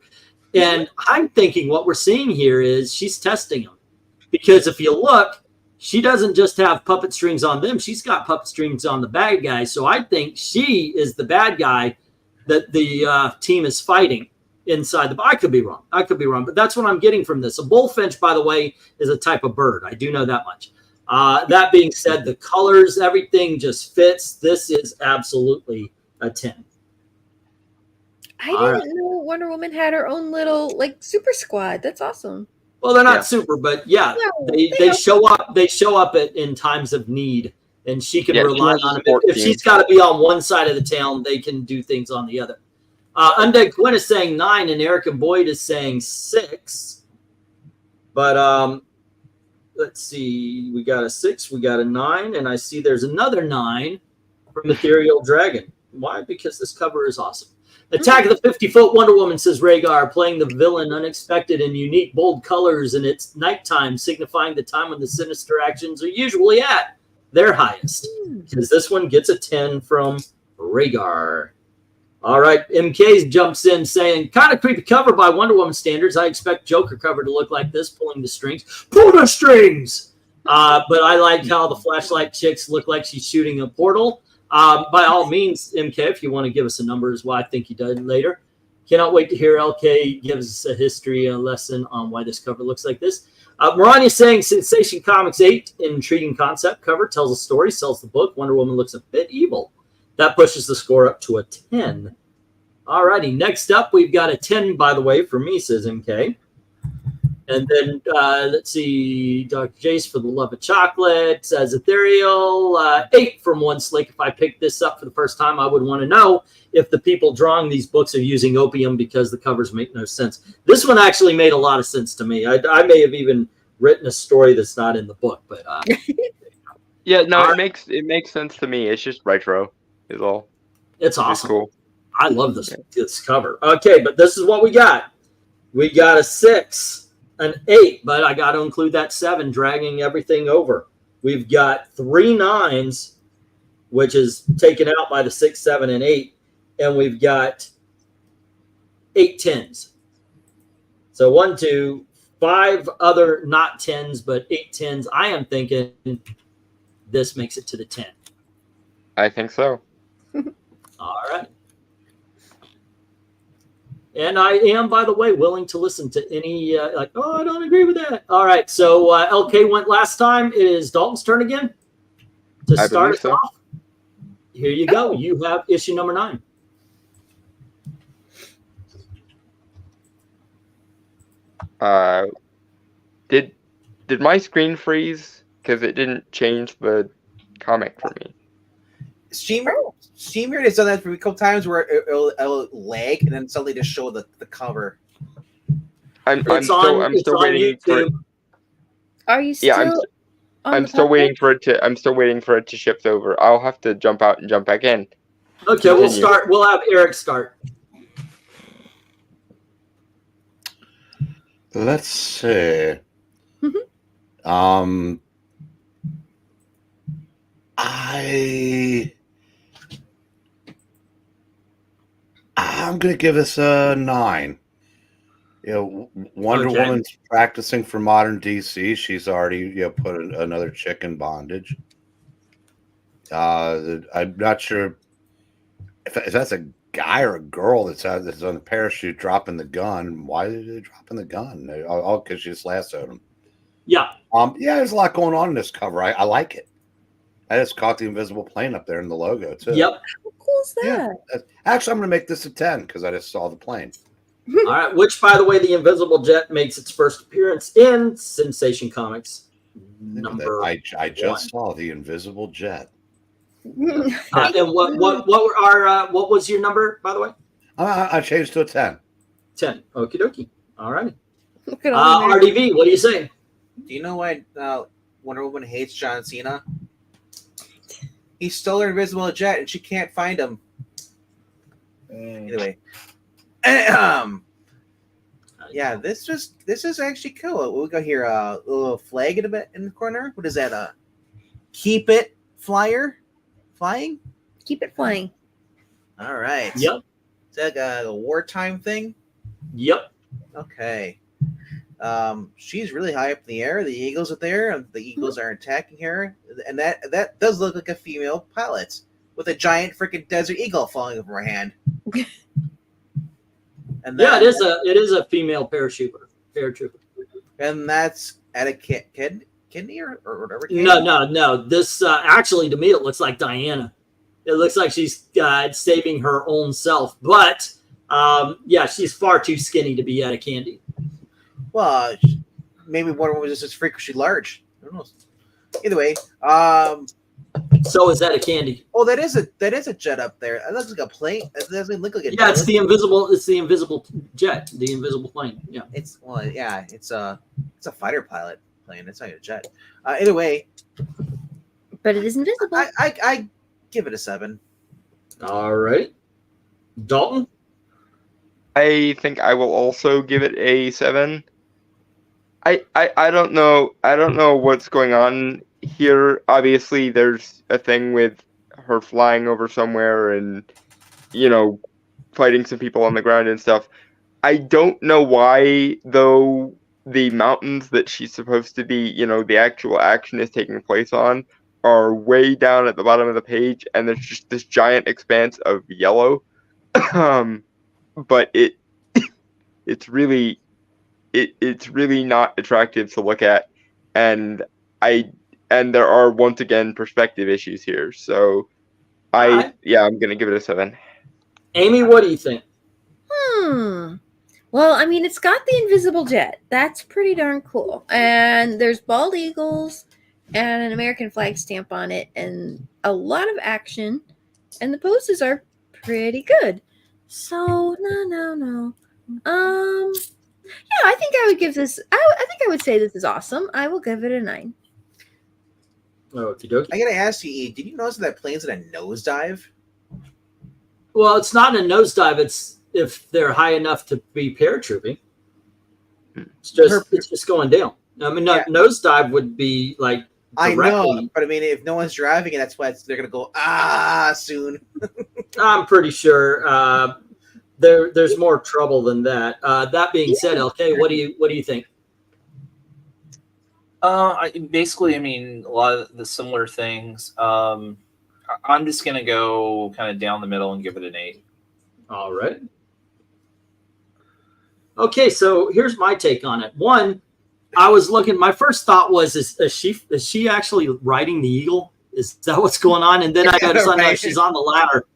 And I'm thinking what we're seeing here is she's testing them. Because if you look, she doesn't just have puppet strings on them. She's got puppet strings on the bad guys. So I think she is the bad guy that the team is fighting inside the. I could be wrong. But that's what I'm getting from this. A bullfinch, by the way, is a type of bird. I do know that much. That being said, the colors, everything just fits. This is absolutely a 10. I didn't know Wonder Woman had her own little, like, super squad. That's awesome. Well, they're not super, but yeah, they show up. They show up in times of need, and she can rely on them. If she's got to be on one side of the town, they can do things on the other. Undead Quinn is saying 9, and Eric and Boyd is saying 6. But let's see, we got a 6, we got a 9, and I see there's another 9 from Ethereal Dragon. Why? Because this cover is awesome. Attack of the 50-foot Wonder Woman, says Rhaegar, playing the villain, unexpected and unique, bold colors, and it's nighttime, signifying the time when the sinister actions are usually at their highest. Because this one gets a 10 from Rhaegar. All right, MK jumps in saying, kind of creepy cover by Wonder Woman standards. I expect Joker cover to look like this, pulling the strings. Pull the strings! But I like how the flashlight chicks look like she's shooting a portal. By all means, MK, if you want to give us a number is what I think you did later. Cannot wait to hear LK gives us a history lesson on why this cover looks like this. Maranya saying Sensation Comics 8, intriguing concept cover, tells a story, sells the book. Wonder Woman looks a bit evil. That pushes the score up to a 10. All righty, next up, we've got a 10, by the way, for me, says MK. And then, let's see, Dr. Jace for the love of chocolate, says Ethereal, 8 from One Slick. If I picked this up for the first time, I would want to know if the people drawing these books are using opium because the covers make no sense. This one actually made a lot of sense to me. I may have even written a story that's not in the book, but yeah, no, it makes sense to me. It's just retro, is all. It's awesome. Cool. I love this cover. Okay, but this is what we got. We got a 6. An 8, but I got to include that 7, dragging everything over. We've got 3 9s, which is taken out by the 6, 7, and 8, and we've got 8 10s. So 1, 2, 5 other not 10s, but 8 10s. I am thinking this makes it to the 10. I think so. All right. And I am, by the way, willing to listen to any, I don't agree with that. All right, so LK went last time. It is Dalton's turn again to start us off. Here you go. You have issue number 9. Did my screen freeze? Because it didn't change the comic for me. StreamYard has done that for a couple times where it'll lag and then suddenly just show the cover. I'm still waiting for it. Are you still? I'm still waiting for it to. I'm still waiting for it to shift over. I'll have to jump out and jump back in. Okay, we'll start. We'll have Eric start. Let's see. I'm gonna give this a 9. You know, Wonder Woman's practicing for modern DC. She's already put another chick in bondage. I'm not sure if that's a guy or a girl that's on the parachute dropping the gun. Why are they dropping the gun? Oh, because she just lassoed him. Yeah. There's a lot going on in this cover. I like it. I just caught the invisible plane up there in the logo too. Yep. How cool is that? Yeah. Actually, I'm going to make this a 10 because I just saw the plane. All right. Which, by the way, the Invisible Jet makes its first appearance in Sensation Comics. I just saw the Invisible Jet. And what was your number, by the way? I changed to a 10. 10. Okie dokie. All right. Look at all RDV, what do you say? Do you know why Wonder Woman hates John Cena? He stole her invisible jet and she can't find him. Anyway. Yeah, this is actually cool. We got here a little flag in the corner. What is that? Keep it flying? Keep it flying. All right. Yep. Is that a wartime thing? Yep. Okay. She's really high up in the air. The eagles are there, and the eagles are attacking her. And that does look like a female pilot with a giant freaking desert eagle falling over her hand. And it is a female paratrooper. And that's at a kidney or whatever. No. This actually, to me, it looks like Diana. It looks like she's saving her own self, but she's far too skinny to be Etta Candy. Well, maybe Wonder Woman was just freakishly large. I don't know. Either way, so is Etta Candy. Oh, that is a jet up there. It looks like a plane. It doesn't look like a jet. Yeah, it's the invisible jet, the invisible plane. Yeah. It's a fighter pilot plane. It's not a jet. Either way, but it is invisible. I give it a 7. All right, Dalton. I think I will also give it a 7. I don't know what's going on here. Obviously, there's a thing with her flying over somewhere and fighting some people on the ground and stuff. I don't know why, though, the mountains that she's supposed to be, the actual action is taking place on, are way down at the bottom of the page, and there's just this giant expanse of yellow. But it's really not attractive to look at, and there are once again perspective issues here. So I'm gonna give it a 7. Amy, what do you think? Well, I mean, it's got the invisible jet. That's pretty darn cool. And there's bald eagles and an American flag stamp on it, and a lot of action. And the poses are pretty good. So no. I think I would give this. I think I would say this is awesome. I will give it a 9. Okie dokie. I gotta ask you, E, did you notice that plane's in a nosedive? Well, it's not a nosedive. It's if they're high enough to be paratrooping. It's just going down. I mean, nosedive would be like. I know, but I mean, if no one's driving it, that's why they're gonna go soon. I'm pretty sure there's more trouble than that. That being said, LK, what do you think? Basically, I mean, a lot of the similar things. I'm just gonna go kind of down the middle and give it an 8. All right. Okay, so here's my take on it. One, I was looking. My first thought was, is she actually riding the eagle? Is that what's going on? And then I got to find out she's on the ladder.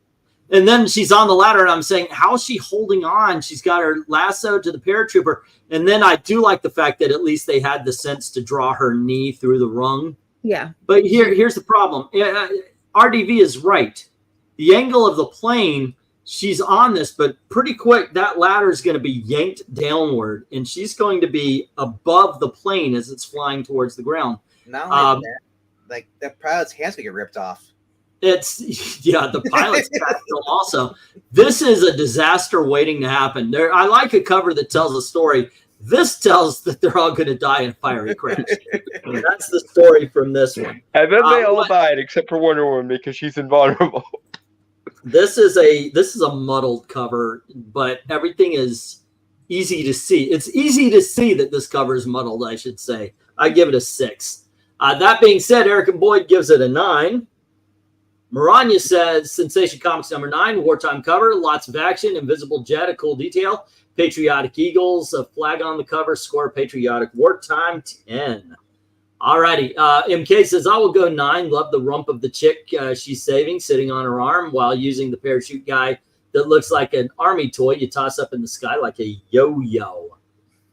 And then she's on the ladder, and I'm saying, how is she holding on? She's got her lasso to the paratrooper. And then I do like the fact that at least they had the sense to draw her knee through the rung. Yeah. But here's the problem. RDV is right. The angle of the plane, she's on this, but pretty quick, that ladder is going to be yanked downward, and she's going to be above the plane as it's flying towards the ground. Not only that, like that pilot's hands gonna get ripped off. It's yeah, the pilot's backfill also. This is a disaster waiting to happen. There, I like a cover that tells a story. This tells that they're all going to die in a fiery crash. I mean, that's the story from this one. And then they all died except for Wonder Woman because she's invulnerable. This is a muddled cover, but everything is easy to see. It's easy to see that this cover is muddled, I should say. I give it a 6. That being said, Eric and Boyd gives it a 9. Maranya says, Sensation Comics number 9, wartime cover, lots of action, invisible jet, a cool detail, patriotic eagles, a flag on the cover, score patriotic wartime 10. Alrighty, MK says, I will go 9, love the rump of the chick she's saving, sitting on her arm while using the parachute guy that looks like an army toy you toss up in the sky like a yo-yo.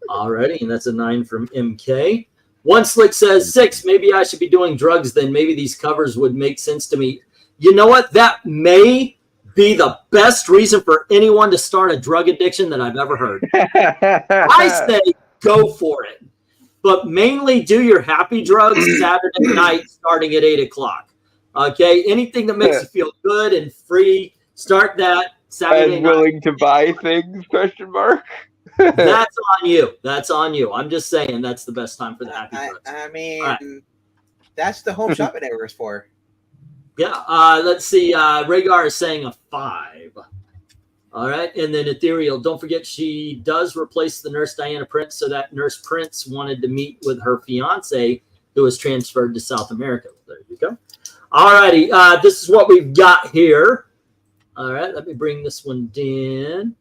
Alrighty, and that's a 9 from MK. One Slick says, 6, maybe I should be doing drugs then. Maybe these covers would make sense to me. You know what? That may be the best reason for anyone to start a drug addiction that I've ever heard. I say go for it. But mainly do your happy drugs Saturday night starting at 8 o'clock. Okay? Anything that makes you feel good and free, start that Saturday and night. willing to buy things, question mark? That's on you. That's on you. I'm just saying that's the best time for the happy drugs. I mean, that's the home shopping network is for. Yeah, let's see. Rhaegar is saying a 5. All right, and then Ethereal. Don't forget, she does replace the nurse Diana Prince, so that nurse Prince wanted to meet with her fiance, who was transferred to South America. There you go. All righty, this is what we've got here. All right, let me bring this one down.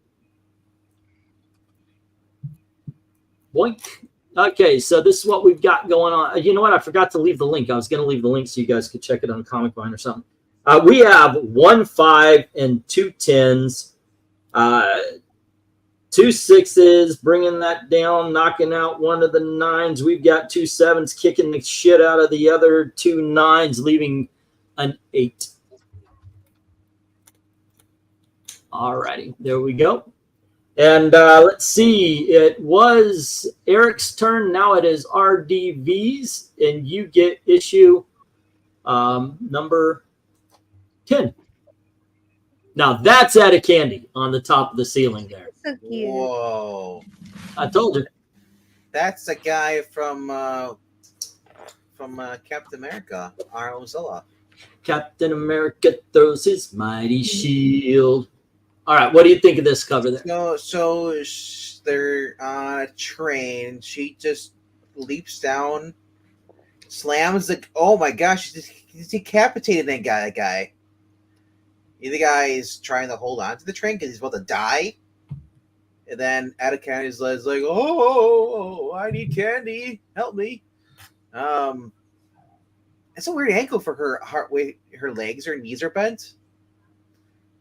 Boink. Okay, so this is what we've got going on. You know what? I forgot to leave the link. I was going to leave the link so you guys could check it on Comic Vine or something. We have 1 5 and 2 10s, 2 6s, bringing that down, knocking out one of the 9s. We've got 2 7s, kicking the shit out of the other 2 9s, leaving an 8. All righty, there we go. And let's see, it was Eric's turn. Now it is RDV's, and you get issue number 10. Now that's out of candy on the top of the ceiling there. So cute. Whoa. I told you. That's a guy from Captain America, Arnold Zilla. Captain America throws his mighty shield. All right, what do you think of this cover there? So they're on a train. She just leaps down, slams the. Oh my gosh! He's decapitated that guy. The guy is trying to hold on to the train because he's about to die. And then Attica is like, "Oh, I need candy. Help me." It's a weird ankle for her. Her legs, her knees are bent.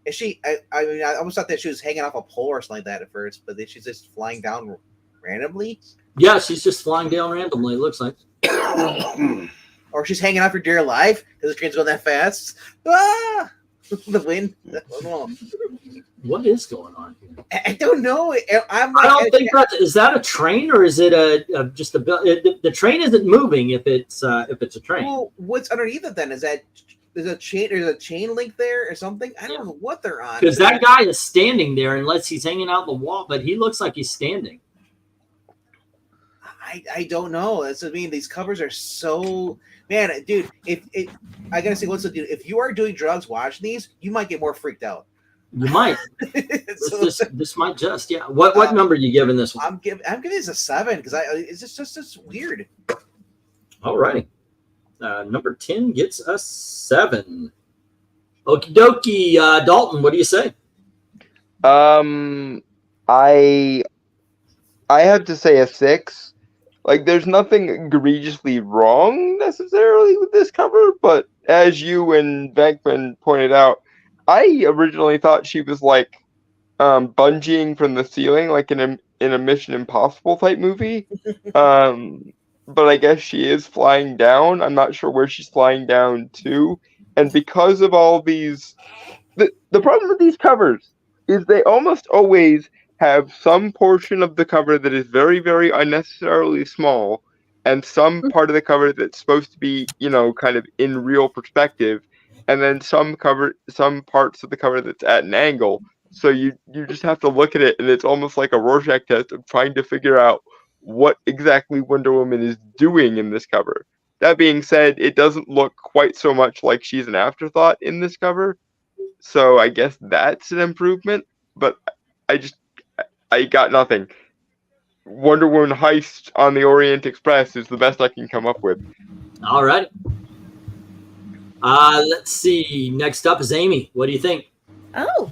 Is she? I mean, I almost thought that she was hanging off a pole or something like that at first, but then she's just flying down randomly. Yeah, she's just flying down randomly. It looks like. Or she's hanging off for dear life because the train's going that fast. Ah, the wind. What is going on here? I don't know. I don't think that is that a train or is it just a the train isn't moving if it's a train. Well, what's underneath it then? Is that there's a chain link there or something? I don't know what they're on. Because that guy is standing there unless he's hanging out the wall, but he looks like he's standing. I don't know. That's what I mean. These covers are so dude. I gotta say, if you are doing drugs watching these, you might get more freaked out. You might. This might just What number are you giving this one? I'm giving this a 7 because it's just weird. All righty. Number 10 gets a 7. Okie dokie. Dalton, what do you say? I have to say a 6. Like, there's nothing egregiously wrong necessarily with this cover, but as you and VENKMAN pointed out, I originally thought she was like bungeeing from the ceiling, like in a Mission Impossible type movie. But I guess she is flying down. I'm not sure where she's flying down to. And because of all these, the problem with these covers is they almost always have some portion of the cover that is very, very unnecessarily small, and some part of the cover that's supposed to be, kind of in real perspective, and then some parts of the cover that's at an angle. So you just have to look at it, and it's almost like a Rorschach test of trying to figure out what exactly Wonder Woman is doing in this cover. That being said, it doesn't look quite so much like she's an afterthought in this cover. So I guess that's an improvement, but I got nothing. Wonder Woman heist on the Orient Express is the best I can come up with. All right. Let's see. Next up is Amy. What do you think? Oh.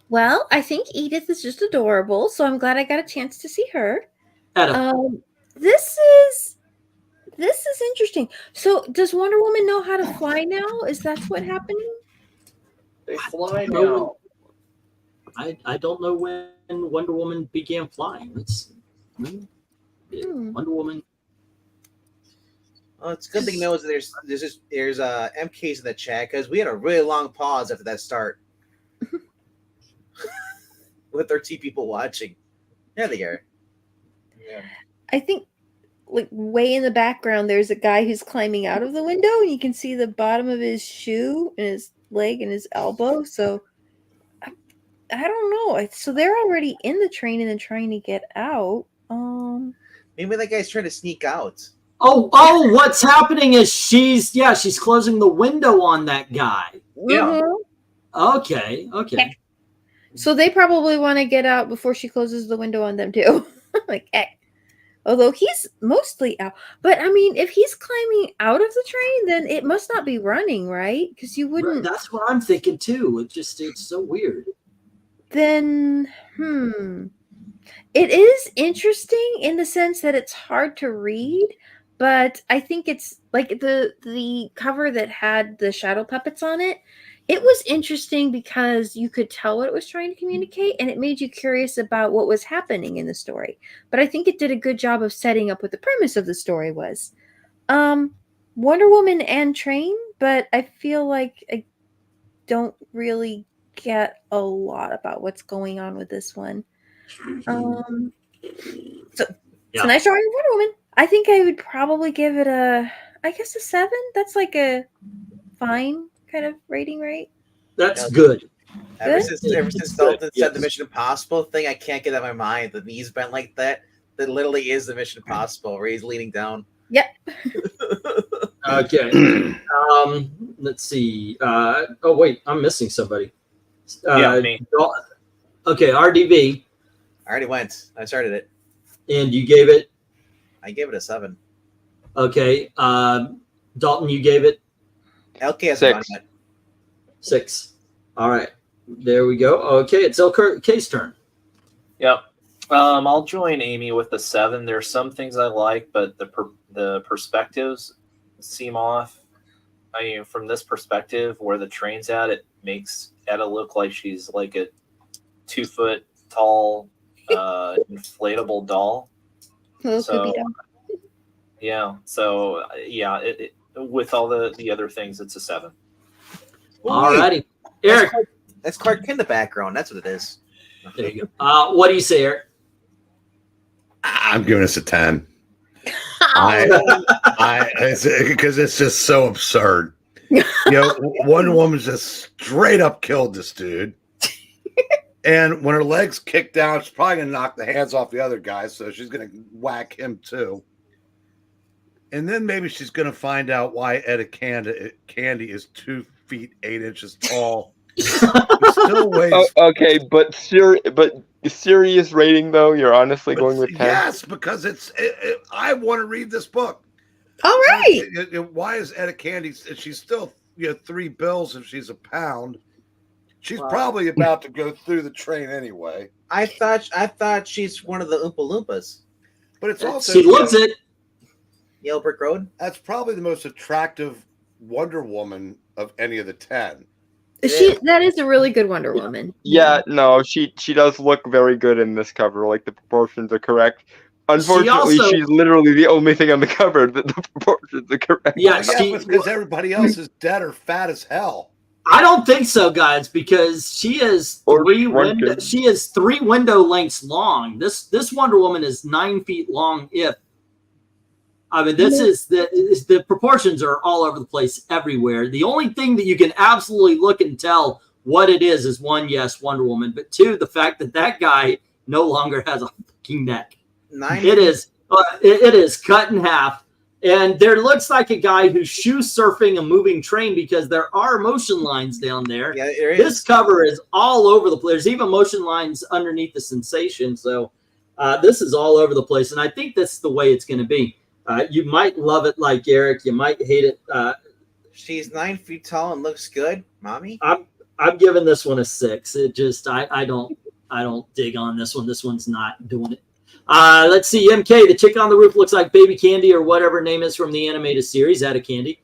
Well, I think Edith is just adorable, so I'm glad I got a chance to see her. This is interesting. So, does Wonder Woman know how to fly now? Is that what's happening? They fly now. I don't know when Wonder Woman began flying. Wonder Woman. Well, it's a good thing to know is there's MKs in the chat because we had a really long pause after that start. With 13 people watching. Yeah, they are. Yeah. I think like way in the background there's a guy who's climbing out of the window and you can see the bottom of his shoe and his leg and his elbow. So I don't know. So they're already in the train and then trying to get out. Maybe that guy's trying to sneak out. Oh, what's happening is she's closing the window on that guy. Yeah. Okay. So they probably want to get out before she closes the window on them too. Like, although he's mostly out. But I mean, if he's climbing out of the train, then it must not be running, right? Because you wouldn't. That's what I'm thinking too. It's so weird. Then, it is interesting in the sense that it's hard to read, but I think it's like the cover that had the shadow puppets on it. It was interesting because you could tell what it was trying to communicate, and it made you curious about what was happening in the story. But I think it did a good job of setting up what the premise of the story was. Wonder Woman and Train, but I feel like I don't really get a lot about what's going on with this one. It's a nice drawing of Wonder Woman. I think I would probably give it a 7. That's like a fine kind of rating, right? That's good. Ever since Dalton said the Mission Impossible thing, I can't get out of my mind. The knees bent like that. That literally is the Mission Impossible where he's leaning down. Yep. Okay. Let's see. Oh wait, I'm missing somebody. Me. Okay, RDV. I already went. I started it. And you gave it? I gave it a 7. Okay. Dalton, you gave it? LK has 6. 6. All right. There we go. Okay, it's LK's turn. Yep. I'll join Amy with the 7. There's some things I like, but the perspectives seem off. I mean, from this perspective, where the train's at, it makes Etta look like she's like a 2 foot tall inflatable doll. So, yeah. So yeah, it with all the other things, it's a 7. All righty, Eric. That's Clark Kent in the background. That's what it is. There you go. What do you say, Eric? I'm giving us a 10. Because it's just so absurd. Wonder Woman's just straight up killed this dude. And when her legs kick down, she's probably going to knock the hands off the other guy, so she's going to whack him too. And then maybe she's going to find out why Etta Candy is 2 feet 8 inches tall. Still weighs. Okay, but serious rating though. You're honestly going with 10. Yes, because I want to read this book. All right. Why is Etta Candy? She's still 3 bills if she's a pound. She's probably about to go through the train anyway. I thought she's one of the Oompa Loompas. But it's also she looks it. Yellow Brick Road. That's probably the most attractive Wonder Woman of any of the 10. That is a really good Wonder Woman. Yeah, no, she does look very good in this cover. Like, the proportions are correct. Unfortunately, also- she's literally the only thing on the cover that the proportions are correct. Yeah, Well, yeah, because everybody else is dead or fat as hell. I don't think so, guys, because she is Or three one window. kid. She is 3 window lengths long. This Wonder Woman is 9 feet long. This is the proportions are all over the place everywhere. The only thing that you can absolutely look and tell what it is one, yes, Wonder Woman, but 2, the fact that guy no longer has a fucking neck. It is cut in half, and there looks like a guy who's shoe surfing a moving train because there are motion lines down there. Yeah, there is. This cover is all over the place. There's even motion lines underneath the sensation, so this is all over the place, and I think that's the way it's going to be. You might love it like Eric. You might hate it. She's 9 feet tall and looks good, mommy. I'm giving this one a 6. It just I don't dig on this one. This one's not doing it. Let's see. MK, the chick on the roof looks like Baby Candy or whatever her name is from the animated series, Out of Candy.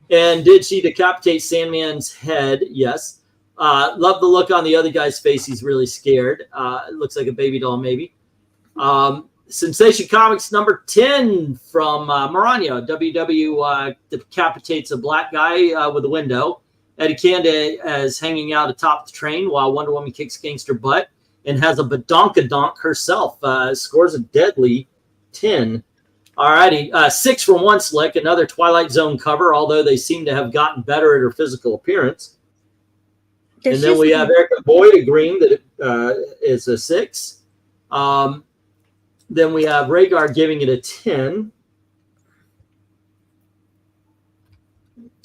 And did she decapitate Sandman's head? Yes. Love the look on the other guy's face. He's really scared. It looks like a baby doll, maybe. Sensation Comics number 10 from MARANYA. WW decapitates a black guy with a window. Eddie Candy is hanging out atop the train while Wonder Woman kicks gangster butt and has a badonkadonk herself. Scores a deadly 10. Alrighty, 6 from One Slick, another Twilight Zone cover, although they seem to have gotten better at her physical appearance. And then we have Erica Boyd agreeing that it is a 6. Then we have Rhaegar giving it a 10.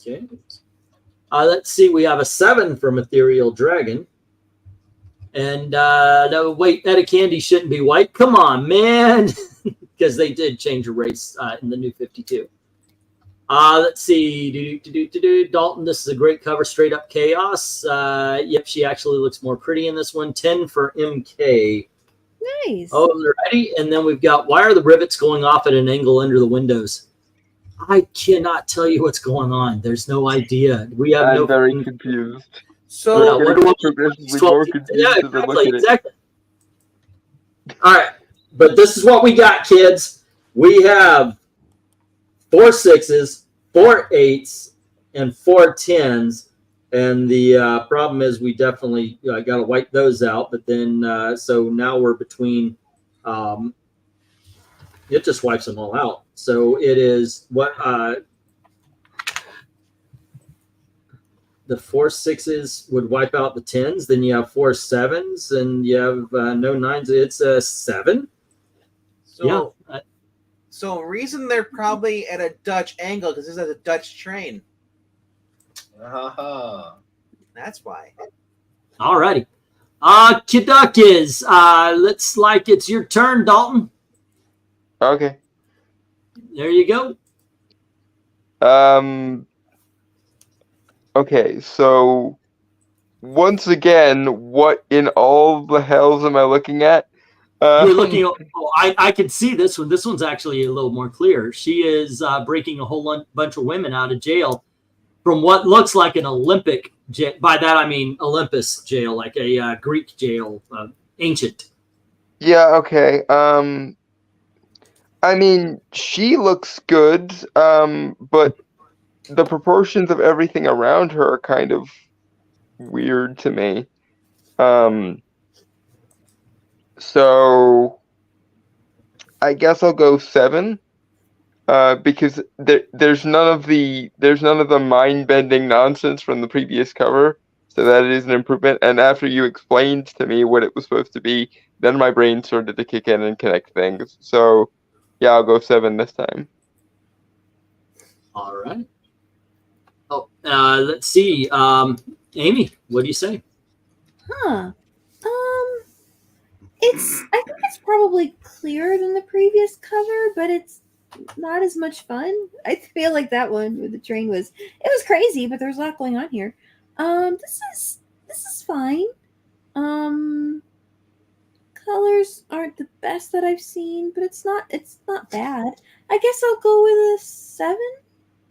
Okay. Let's see. We have a 7 from Ethereal Dragon. And no, wait, Etta Candy shouldn't be white. Come on, man. Because they did change her race in the new 52. Let's see. Dalton, this is a great cover. Straight up chaos. Yep, she actually looks more pretty in this one. 10 for MK. Nice. Oh, they're ready. And then we've got, why are the rivets going off at an angle under the windows? I cannot tell you what's going on. There's no idea. We have I'm very confused. So, exactly. All right. But this is what we got, kids. We have 4 6s, 4 8s, and 4 10s. And the problem is we definitely got to wipe those out. But then, so now we're between, it just wipes them all out. So it is what the 4 6s would wipe out the 10s. Then you have 4 7s and you have no 9s. It's a 7. So, yeah. So reason they're probably at a Dutch angle because this is a Dutch train. That's why. All righty. Kidduck is looks like it's your turn, Dalton. Okay. There you go. Okay, so once again, what in all the hells am I looking at? You're looking. Oh, I can see this one. This one's actually a little more clear. She is breaking a whole bunch of women out of jail from what looks like an Olympic jail. By that I mean Olympus jail, like a Greek jail, ancient. Yeah. Okay. I mean, she looks good, but the proportions of everything around her are kind of weird to me. So I guess I'll go 7, because there's none of the mind-bending nonsense from the previous cover, so that is an improvement. And after you explained to me what it was supposed to be, then my brain started to kick in and connect things. So yeah, I'll go 7 this time. All right. Oh, let's see. Amy, what do you say? Huh. I think it's probably clearer than the previous cover, but it's not as much fun. I feel like that one with the train was crazy, but there's a lot going on here. This is fine. Colors aren't the best that I've seen, but it's not bad. I guess I'll go with a 7.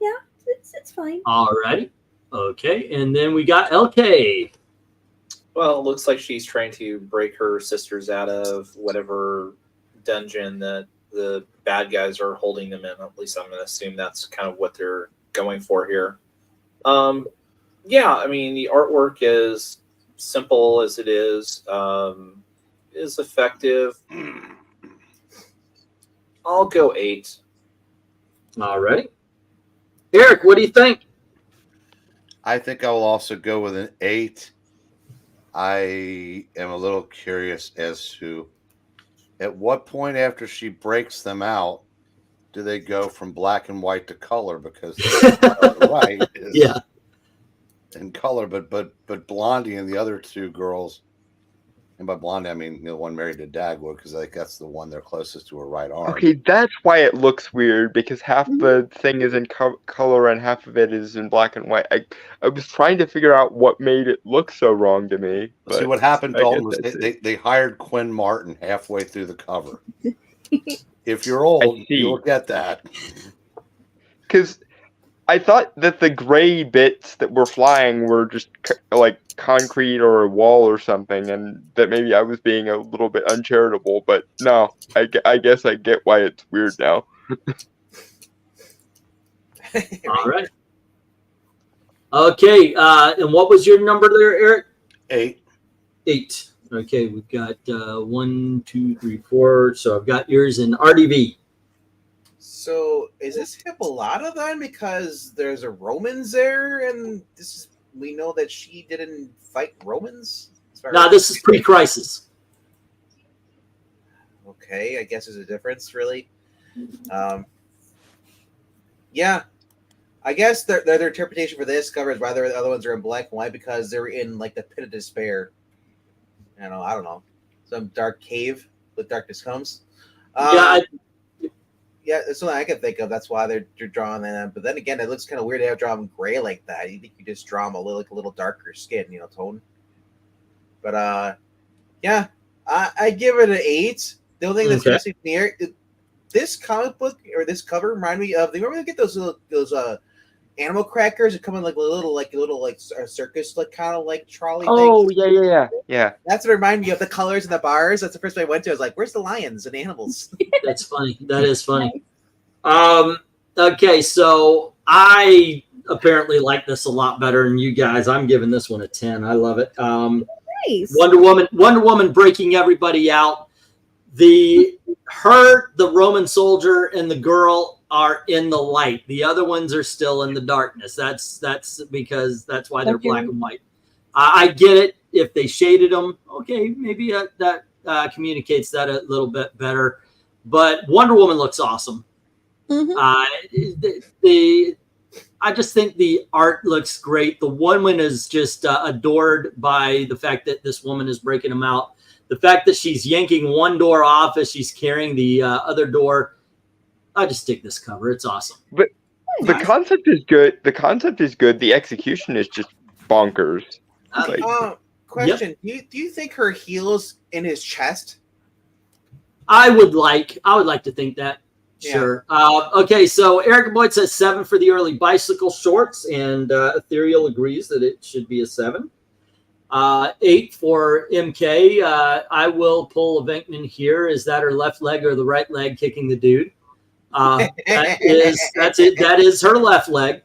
Yeah, it's fine. All righty. Okay, and then we got LK. Well, it looks like she's trying to break her sisters out of whatever dungeon that the bad guys are holding them in. At least I'm going to assume that's kind of what they're going for here. Yeah, I mean, the artwork is simple as it is effective. I'll go 8. All right. Eric, what do you think? I think I will also go with an 8. I am a little curious as to at what point after she breaks them out do they go from black and white to color, because right is Yeah. in color, but Blondie and the other two girls, and by Blondie I mean the one married to Dagwood, because like that's the one they're closest to her right arm. Okay, that's why it looks weird, because half the thing is in color and half of it is in black and white. I was trying to figure out what made it look so wrong to me. See, what happened, Dalton, was they hired Quinn Martin halfway through the cover. If you're old, you'll get that. Because I thought that the gray bits that were flying were just like concrete or a wall or something, and that maybe I was being a little bit uncharitable, but no, I guess I get why it's weird now. All right. Okay, and what was your number there, Eric? 8. 8. Okay, we've got 1, 2, 3, 4. So I've got yours in RDV. So is this Hippolyta then? Because there's a Romans there, and we know that she didn't fight Romans? No, this is pre-crisis. Okay, I guess there's a difference, really. Yeah. I guess their interpretation for this cover is why the other ones are in black and white, because they were in like the pit of despair. I don't know. Some dark cave with darkness comes. Yeah, that's something I can think of. That's why they're drawing that. But then again, it looks kind of weird to have drawn gray like that. You think you just draw them a little darker skin, tone. But yeah, I give it an 8. The only thing that's missing here, this comic book or this cover remind me of. Remember to get those animal crackers that come in like a little circus kind of trolley. Oh things. Yeah. That's what it reminded me of, the colors and the bars. That's the first place I went to. I was like, "Where's the lions and animals?" That's funny. That is funny. Okay, so I apparently like this a lot better than you guys. I'm giving this one a 10. I love it. Nice. Wonder Woman breaking everybody out. The Roman soldier and the girl are in the light. The other ones are still in the darkness. That's because that's why they're black and white. I get it. If they shaded them, okay, maybe that communicates that a little bit better. But Wonder Woman looks awesome. Mm-hmm. I just think the art looks great. The woman is just adored by the fact that this woman is breaking them out. The fact that she's yanking one door off as she's carrying the other door. I just dig this cover. It's awesome. But the concept is good. The execution is just bonkers. Question: Do you think her heel's in his chest? I would like to think that. Sure. Okay, so Eric Boyd says 7 for the early bicycle shorts, and Ethereal agrees that it should be a 7. 8 for MK. I will pull a Venkman here. Is that her left leg or the right leg kicking the dude? That's it. That is her left leg.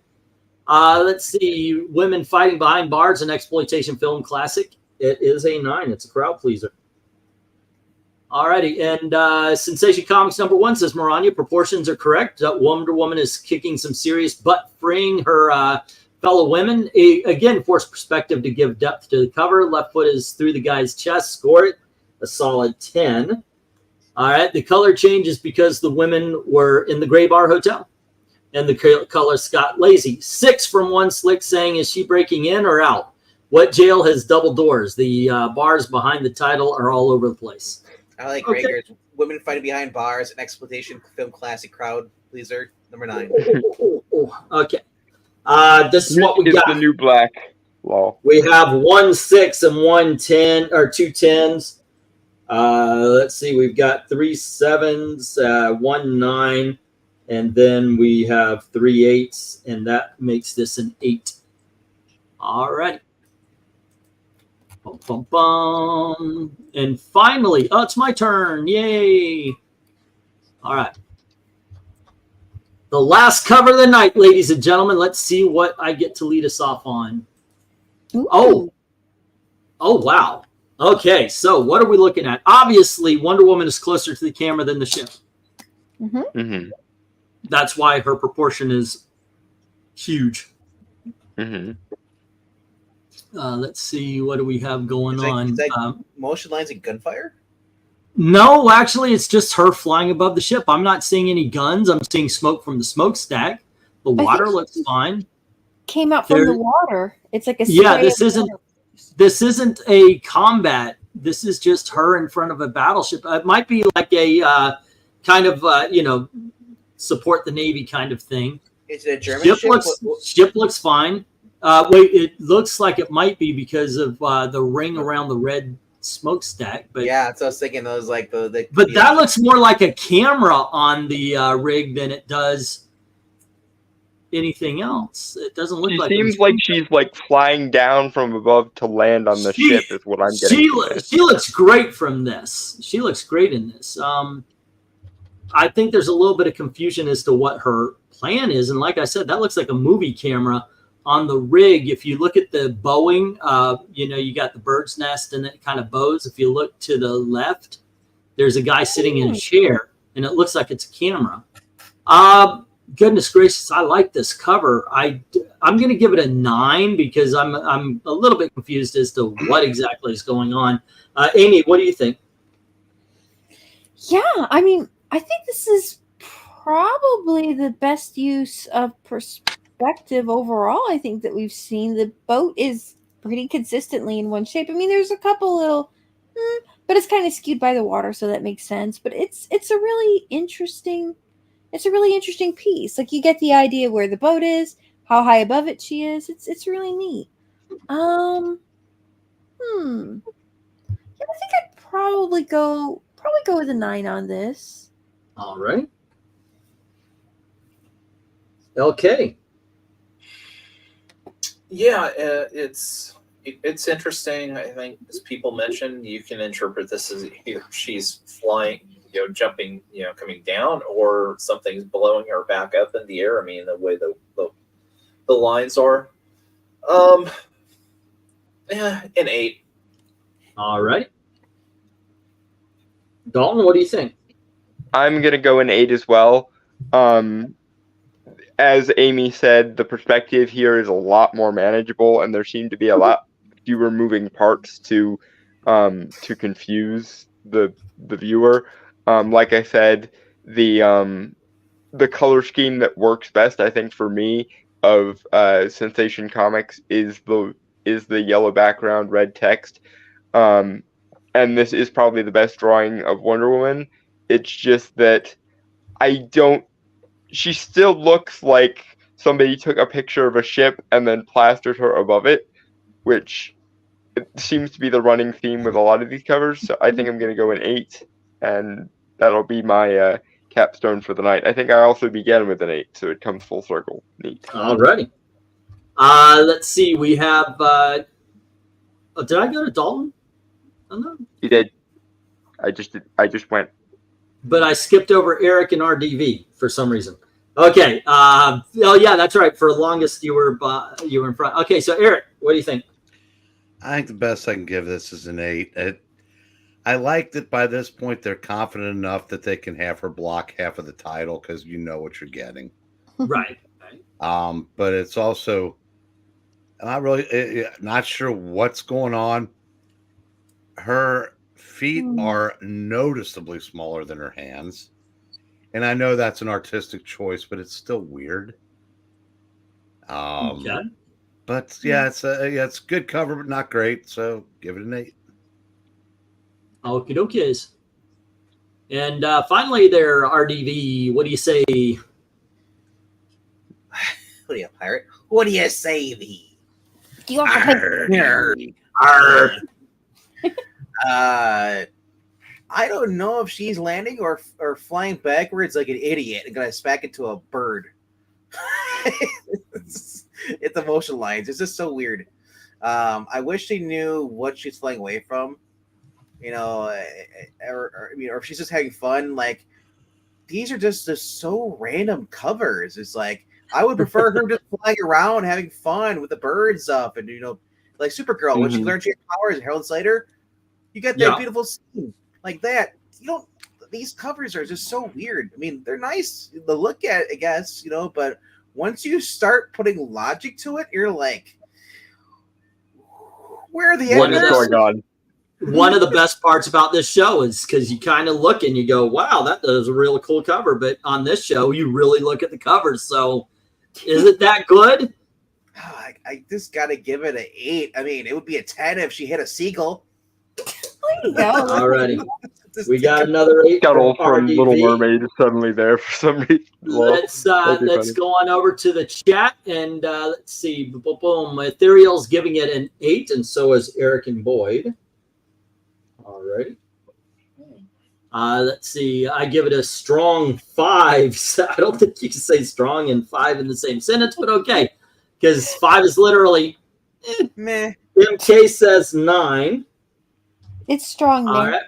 Let's see. Women Fighting Behind Bars, an exploitation film classic. It is a 9. It's a crowd pleaser. Alrighty, and Sensation Comics #1 says Maranya, proportions are correct. Wonder Woman is kicking some serious butt, freeing her fellow women. Again, forced perspective to give depth to the cover. Left foot is through the guy's chest. Score it a solid 10. All right, the color changes because the women were in the Gray Bar Hotel, and the colors got lazy. 6 from One Slick saying, is she breaking in or out? What jail has double doors? The bars behind the title are all over the place. I like Rager's Women Fighting Behind Bars, an exploitation film classic crowd pleaser, #9. Okay. This is what we it's got. The new black law. We have 1 6 and 1 10 or 2 10s. Let's see. We've got 3 7s, 1 9, and then we have 3 8s, and that makes this an 8. All right. Bum, bum, bum. And finally, oh, it's my turn. Yay. All right. The last cover of the night, ladies and gentlemen. Let's see what I get to lead us off on. Ooh. Oh, wow. Okay, so what are we looking at? Obviously, Wonder Woman is closer to the camera than the ship. Mm-hmm. That's why her proportion is huge. Mm-hmm. Let's see, what do we have going on? Is that motion lines and gunfire? No, actually, it's just her flying above the ship. I'm not seeing any guns. I'm seeing smoke from the smokestack. The water looks fine. Came out from the water. It's like a yeah. spray of This isn't a combat. This is just her in front of a battleship. It might be like a kind of support the Navy kind of thing. Is it a German ship? Ship looks fine. Wait, it looks like it might be because of the ring around the red smokestack. But yeah, so I was thinking those like the but that looks more like a camera on the rig than it does anything else. It doesn't look like. It seems like she's like flying down from above to land on the ship. Is what I'm getting. She looks great from this. She looks great in this. I think there's a little bit of confusion as to what her plan is, and like I said, that looks like a movie camera on the rig. If you look at the bowing, you got the bird's nest and it kind of bows. If you look to the left, there's a guy sitting in a chair, and it looks like it's a camera. Goodness gracious, I like this cover. I'm going to give it a 9 because I'm a little bit confused as to what exactly is going on. Amy, what do you think? Yeah, I mean, I think this is probably the best use of perspective overall. I think that we've seen the boat is pretty consistently in one shape. I mean, there's a couple little, but it's kind of skewed by the water, so that makes sense. But it's a really interesting. It's a really interesting piece. Like, you get the idea where the boat is, how high above it she is. It's really neat. Yeah, I think I'd probably go with a 9 on this. All right. Okay. Yeah, it's interesting. I think, as people mentioned, you can interpret this as either she's flying, jumping, coming down, or something's blowing her back up in the air. I mean, the way the lines are. An 8. All right. Dalton, what do you think? I'm gonna go an 8 as well. As Amy said, the perspective here is a lot more manageable, and there seem to be a lot fewer moving parts to confuse the viewer. Like I said, the color scheme that works best, I think, for me, of Sensation Comics is the yellow background, red text. And this is probably the best drawing of Wonder Woman. It's just that she still looks like somebody took a picture of a ship and then plastered her above it, which seems to be the running theme with a lot of these covers. So I think I'm going to go an 8, and that'll be my capstone for the night. I think I also began with an 8, so it comes full circle. Neat. All righty. Let's see. We have. Did I go to Dalton? Oh, no. You did. I just went. But I skipped over Eric and RDV for some reason. Okay. Oh yeah, that's right. For the longest, you were in front. Okay, so Eric, what do you think? I think the best I can give this is an 8. I like that by this point they're confident enough that they can have her block half of the title because you know what you're getting. Right. But it's also, I'm really not sure what's going on. Her feet are noticeably smaller than her hands. And I know that's an artistic choice, but it's still weird. Okay. But yeah, it's a good cover, but not great. So give it an 8. Okie dokies. And finally, there, RDV. What do you say? What are you, a pirate? What do you say, V? Do you also I don't know if she's landing or flying backwards like an idiot and gonna smack into a bird. It's the motion lines. It's just so weird. I wish they knew what she's flying away from. You know, or if she's just having fun. Like, these are just so random covers. It's like, I would prefer her just flying around, having fun with the birds up, and like Supergirl when she learned she had powers and Harold Slater. You get that beautiful scene like that. These covers are just so weird. I mean, they're nice to look at, I guess, but once you start putting logic to it, you're like, where are the What is going on? One of the best parts about this show is because you kind of look and you go, wow, that is a really cool cover. But on this show, you really look at the covers. So is it that good? I just got to give it an 8. I mean, it would be a 10 if she hit a seagull. There you go. Alrighty. We got another 8. Scuttle from Little Mermaid is suddenly there for some reason. Let's go on over to the chat and let's see. Boom. Ethereal's giving it an 8, and so is Eric and Boyd. Alrighty. Let's see. I give it a strong 5. I don't think you can say strong and 5 in the same sentence, but okay, because 5 is literally meh. MK says 9. It's strong, man. All right.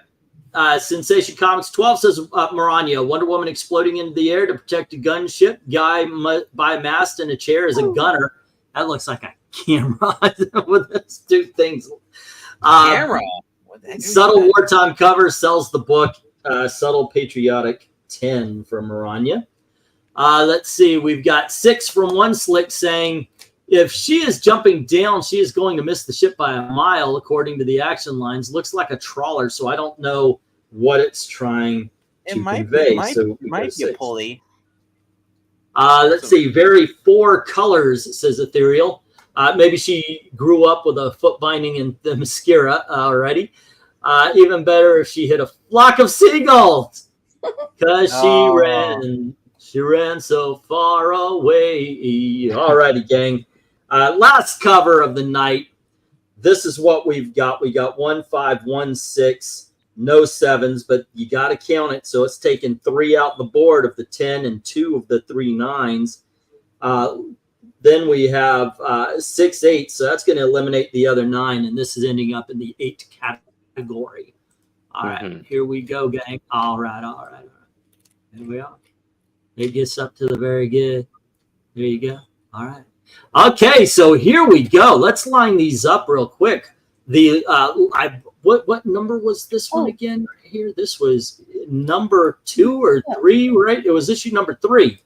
Sensation Comics 12 says Maranya, Wonder Woman exploding into the air to protect a gunship. Guy by a mast in a chair is a gunner. That looks like a camera with those two things. Camera. Subtle wartime cover sells the book. Subtle patriotic 10 from Maranya. Let's see. We've got 6 from One Slick saying, if she is jumping down, she is going to miss the ship by a mile, according to the action lines. Looks like a trawler, so I don't know what it's trying to convey. It might be a pulley. Let's see. Very 4 colors, says Ethereal. Maybe she grew up with a foot binding and the mascara already. Even better if she hit a flock of seagulls, because she ran so far away. Alrighty, gang. Last cover of the night. This is what we've got. We got 1, 5, 1, 6, no 7s, but you got to count it. So it's taken 3 out the board of the 10 and 2 of the 3 9s. Then we have 6 8, so that's going to eliminate the other 9, and this is ending up in the 8 category. All right, here we go, gang. All right. Here we are. It gets up to the very good. There you go. All right. Okay, so here we go. Let's line these up real quick. What number was this one again? Right here, this was number 2 or 3, right? It was issue number 3.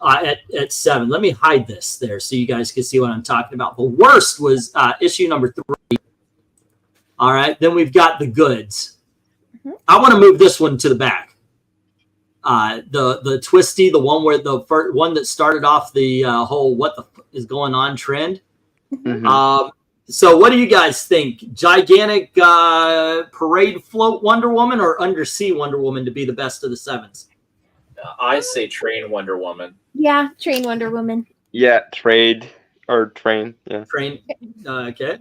At 7. Let me hide this there so you guys can see what I'm talking about. The worst was issue number 3. All right, then we've got the goods. I want to move this one to the back. The Twisty, the one where the first one that started off the whole "what the f is going on" trend. So, what do you guys think? Gigantic parade float Wonder Woman or undersea Wonder Woman to be the best of the 7s? I say train Wonder Woman. Yeah, train Wonder Woman. Yeah, train. Yeah. Train. Okay.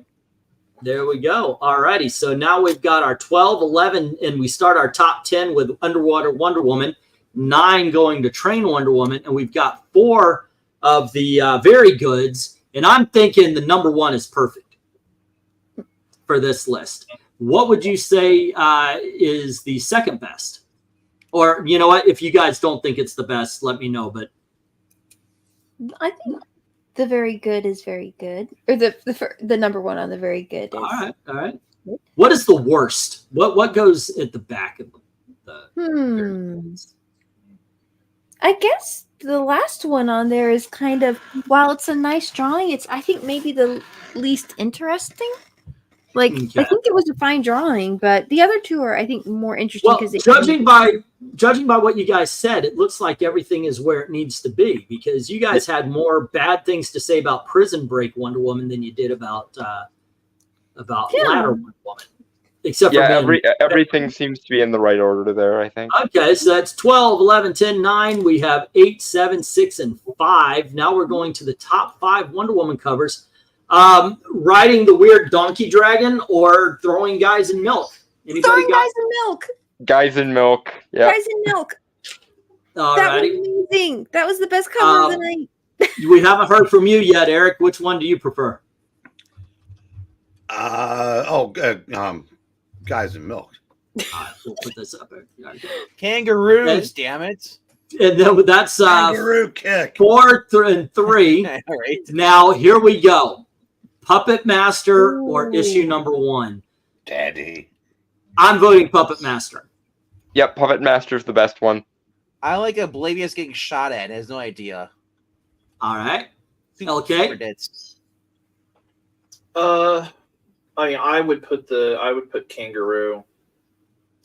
There we go. All righty. So now we've got our 12, 11, and we start our top 10 with Underwater Wonder Woman, 9 going to Train Wonder Woman, and we've got 4 of the Very Goods. And I'm thinking the number 1 is perfect for this list. What would you say is the second best? Or, you know what, if you guys don't think it's the best, let me know. But I think the Very Good is very good. Or the number 1 on the Very Good is. All right. What is the worst? What goes at the back of the I guess the last one on there is kind of, while it's a nice drawing, it's, I think, maybe the least interesting. Like, I think it was a fine drawing, but the other 2 are, I think, more interesting. Well, judging by what you guys said, it looks like everything is where it needs to be, because you guys had more bad things to say about Prison Break Wonder Woman than you did about Ladder Wonder Woman. Except for everything seems to be in the right order there, I think. Okay, so that's 12, 11, 10, 9. We have 8, 7, 6, and 5. Now we're going to the top 5 Wonder Woman covers. Riding the weird donkey dragon or throwing guys in milk? Throwing guys in milk. Guys in milk. Yeah. Guys in milk. All that righty. was amazing. That was the best cover of the night. We haven't heard from you yet, Eric. Which one do you prefer? Guys in milk. We'll put this up there. Kangaroos, damn it. And then that's Kangaroo kick. 4 and 3. All right. Now here we go. Puppet Master or issue number 1? Daddy. I'm voting Puppet Master. Yep, Puppet Master's the best one. I like Oblivious getting shot at. Has no idea. All right. Okay. I mean, I would put Kangaroo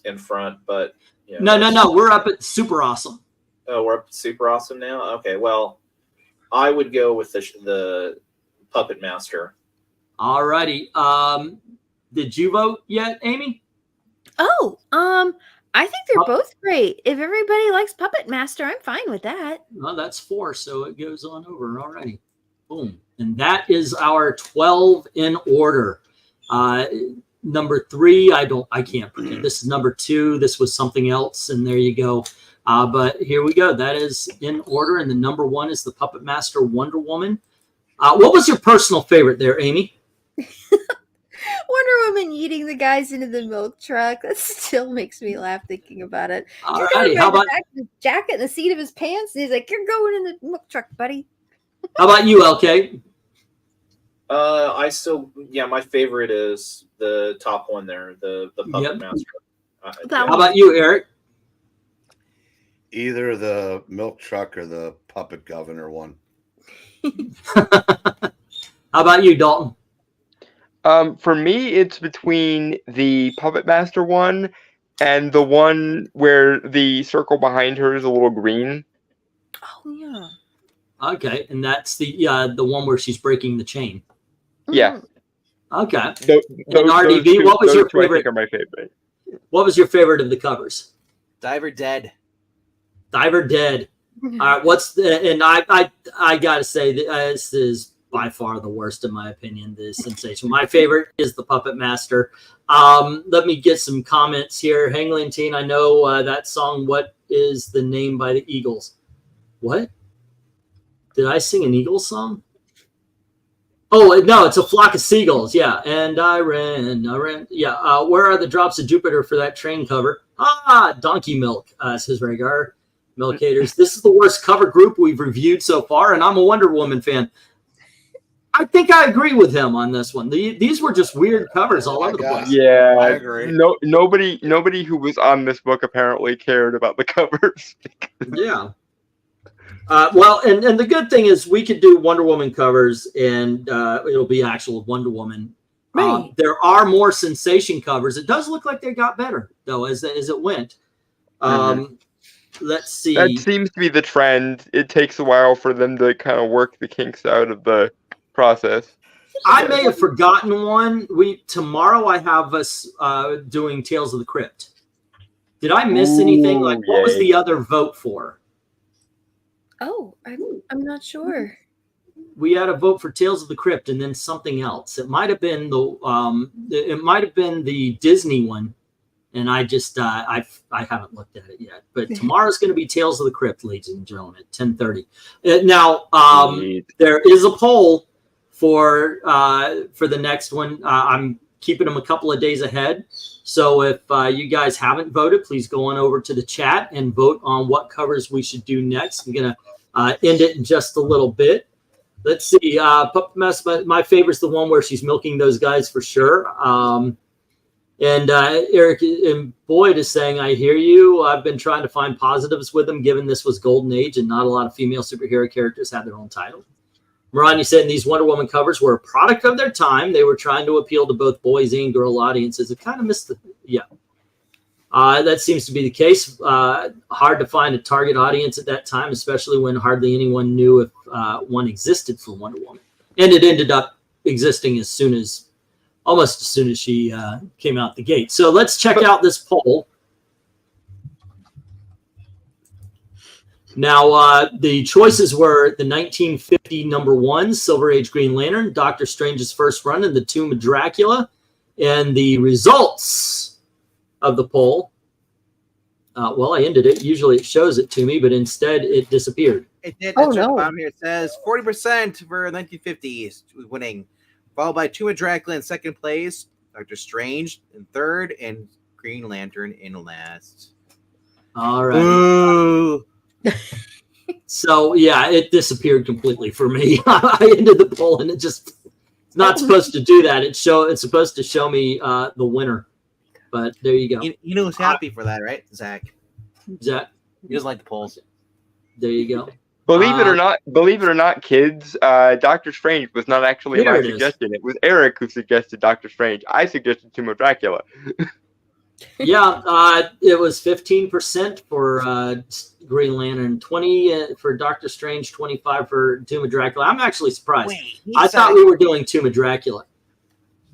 in front, but you know, No. We're up at Super Awesome. Oh, we're up at Super Awesome now. Okay, well, I would go with the Puppet Master. All righty. Did you vote yet, Amy? Oh, I think they're both great. If everybody likes Puppet Master, I'm fine with that. Well, that's 4, so it goes on over already. Boom. And that is our 12 in order. Number 3, I can't predict. This is number 2. This was something else, and there you go. But here we go. That is in order, and the number 1 is the Puppet Master Wonder Woman. What was your personal favorite there, Amy? Wonder Woman eating the guys into the milk truck. That still makes me laugh thinking about it. All righty. How about his jacket and the seat of his pants? And he's like, "You're going in the milk truck, buddy." How about you, LK? My favorite is the top one there, the Puppet Master. How about you, Eric? Either the milk truck or the puppet governor one. How about you, Dalton? For me, it's between the Puppet Master one and the one where the circle behind her is a little green. Oh yeah. Okay, and that's the one where she's breaking the chain. Yeah. Okay. And RDB, what was your favorite? I think are my favorite. What was your favorite of the covers? Diver Dead. Diver Dead. All right. What's the? And I gotta say this is by far the worst in my opinion. The sensation. My favorite is the Puppet Master. Let me get some comments here. Hanglantine, I know that song. What is the name by the Eagles? What? Did I sing an Eagles song? Oh, no, it's a flock of seagulls. Yeah. And I ran. Yeah. Where are the drops of Jupiter for that train cover? Donkey Milk, says Rhaegar. Milkators. This is the worst cover group we've reviewed so far, and I'm a Wonder Woman fan. I think I agree with him on this one. These were just weird covers all over the place. Yeah, I agree. Nobody who was on this book apparently cared about the covers. Yeah. Well, and the good thing is we could do Wonder Woman covers, and it'll be actual Wonder Woman. Right. There are more sensation covers. It does look like they got better though as it went. Let's see. That seems to be the trend. It takes a while for them to kind of work the kinks out of the process. I may have forgotten one. Tomorrow I have us doing Tales of the Crypt. Did I miss anything? Like, what was the other vote for? Oh, I'm not sure. We had a vote for Tales of the Crypt and then something else. It might have been the Disney one, and I just I haven't looked at it yet. But tomorrow's going to be Tales of the Crypt, ladies and gentlemen, at 10:30. Now there is a poll for the next one. I'm keeping them a couple of days ahead. So if you guys haven't voted, please go on over to the chat and vote on what covers we should do next. I'm going to end it in just a little bit. Let's see. Puppet Master, my favorite's the one where she's milking those guys for sure. And Eric and Boyd is saying, I hear you. I've been trying to find positives with them, given this was Golden Age and not a lot of female superhero characters had their own title. Maranya said these Wonder Woman covers were a product of their time. They were trying to appeal to both boys and girl audiences. It kind of missed the, that seems to be the case. Hard to find a target audience at that time, especially when hardly anyone knew if one existed for Wonder Woman. And it ended up existing almost as soon as she came out the gate. So let's check out this poll. Now, the choices were the 1950 #1, Silver Age Green Lantern, Doctor Strange's first run in the Tomb of Dracula, and the results of the poll Well, I ended it. Usually it shows it to me, but instead it disappeared. It did. Oh, That's no. bottom here. It says 40% for 1950s winning, followed by Tomb of Dracula in second place, Doctor Strange in third, and Green Lantern in last. All right. Ooh. So yeah, it disappeared completely for me. I ended the poll and it's not supposed to do that. It's supposed to show me the winner. But there you go. You know who's happy for that, right? Zach. Zach, He doesn't like the polls. there you go. Believe it or not, kids, Doctor Strange was not actually Here my it is. suggestion. It was Eric who suggested Doctor Strange. I suggested Tomb of Dracula. Yeah, it was 15% for Green Lantern, 20 for Doctor Strange, 25 for Tomb of Dracula. I'm actually surprised. Wait, I thought we were doing Tomb of Dracula.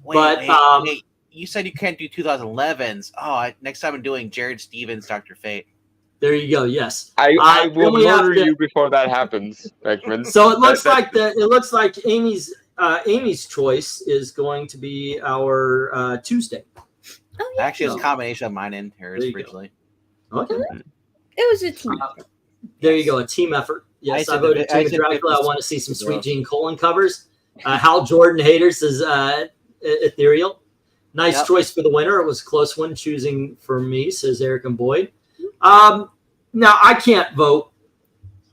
wait, but, wait. You said you can't do 2011s. Oh, next time I'm doing Jared Stevens, Dr. Fate. There you go. Yes. I will then we have murder to- you before that happens, Beckman. So it looks like Amy's choice is going to be our Tuesday. Oh, yeah. Actually, it's a combination of mine and hers There you go. originally. Okay. It was a team. There you go. A team effort. Yes, I voted Tomb of Dracula. I want to see some Sweet Gene Colan covers. Hal Jordan haters is Ethereal. Nice choice for the winner. It was a close one choosing for me, says Eric and Boyd. Now, I can't vote.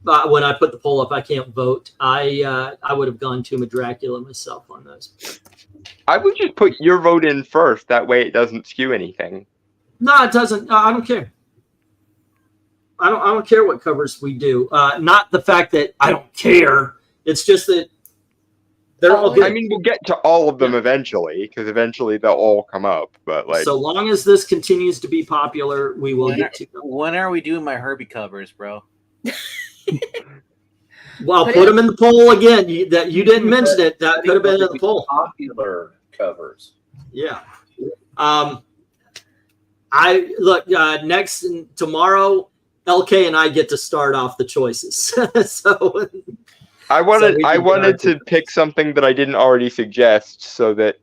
When I put the poll up, I can't vote. I would have gone Tomb of Dracula myself on those. I would just put your vote in first. That way it doesn't skew anything. No, it doesn't. I don't care. I don't care what covers we do. Not the fact that I don't care. It's just that they're all good. I mean, we'll get to all of them eventually, because eventually they'll all come up. But like, so long as this continues to be popular, we will get to them. When are we doing my Herbie covers, bro? Well, put them in the poll again. You didn't mention it. That could have been in the poll. Popular covers. Yeah. I look next tomorrow. LK and I get to start off the choices. So I wanted to pick something that I didn't already suggest, so that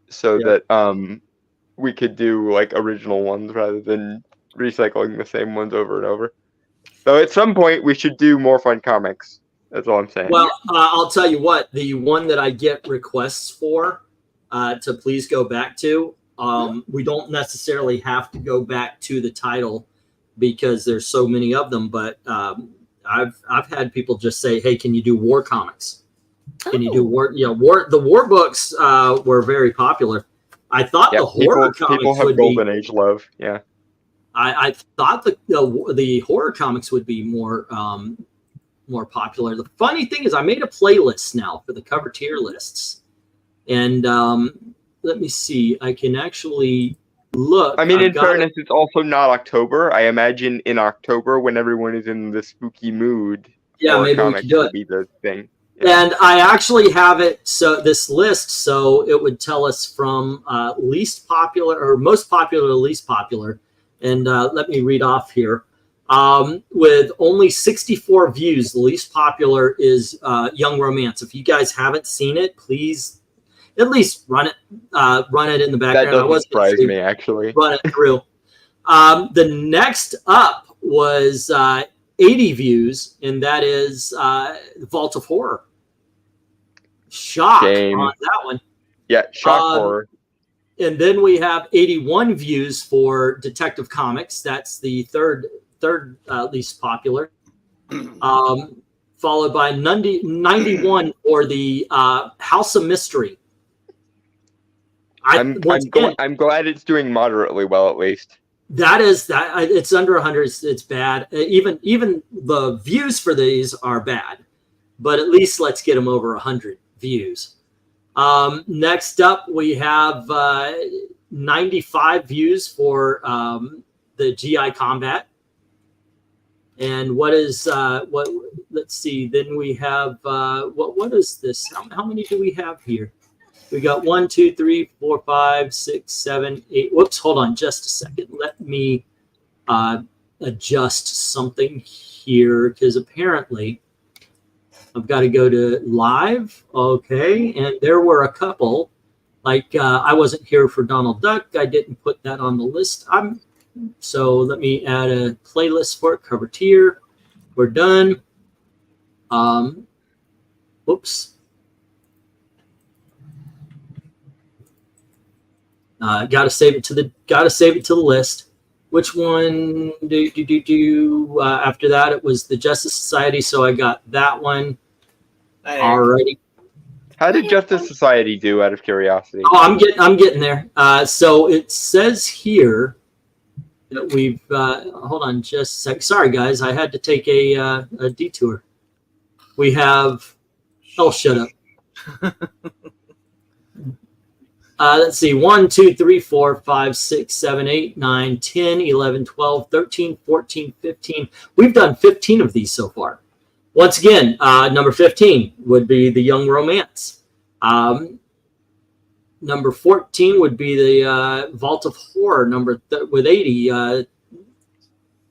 we could do like original ones rather than recycling the same ones over and over. So at some point we should do more fun comics. That's all I'm saying. Well, I'll tell you what. The one that I get requests for to please go back to. We don't necessarily have to go back to the title because there's so many of them. But I've had people just say, "Hey, can you do war comics? Can you do war?" Yeah, the war books were very popular. I thought the horror comics people have would golden be. age love. Yeah, I thought the horror comics would be more popular. The funny thing is, I made a playlist now for the cover tier lists, and let me see. I can actually look. I mean, in fairness, it's also not October. I imagine in October, when everyone is in the spooky mood, yeah, maybe we comics could do would it. be the thing. And I actually have it, so this list, so it would tell us from least popular or most popular to least popular. And let me read off here. With only 64 views, the least popular is Young Romance. If you guys haven't seen it, please at least run it in the background. That doesn't surprise me, actually. Run it through. The next up was 80 views, and that is Vault of Horror. Shock Shame. on that one. Yeah, shock horror. And then we have 81 views for Detective Comics. That's the third least popular. Followed by 91 for the House of Mystery. I'm glad it's doing moderately well, at least. It's under 100. It's bad. Even the views for these are bad, but at least let's get them over 100 views. Next up, we have 95 views for the GI Combat. And what is what? Let's see. Then we have what is this? How many do we have here? We got 1, 2, 3, 4, 5, 6, 7, 8. Whoops, hold on just a second. Let me adjust something here because apparently I've got to go to live. Okay, and there were a couple. Like I wasn't here for Donald Duck. I didn't put that on the list. So let me add a playlist for it. Cover tier. We're done. Whoops. Gotta save it to the list. Which one after that it was the Justice Society, so I got that one. Alrighty. How did Justice Society do, out of curiosity? Oh, I'm getting there. So it says here that we've hold on just a sec. Sorry guys, I had to take a detour. We have shut up. Let's see, 1, 2, 3, 4, 5, 6, 7, 8, 9, 10, 11, 12, 13, 14, 15. We've done 15 of these so far. Once again, number 15 would be the Young Romance. Number 14 would be the Vault of Horror, with 80.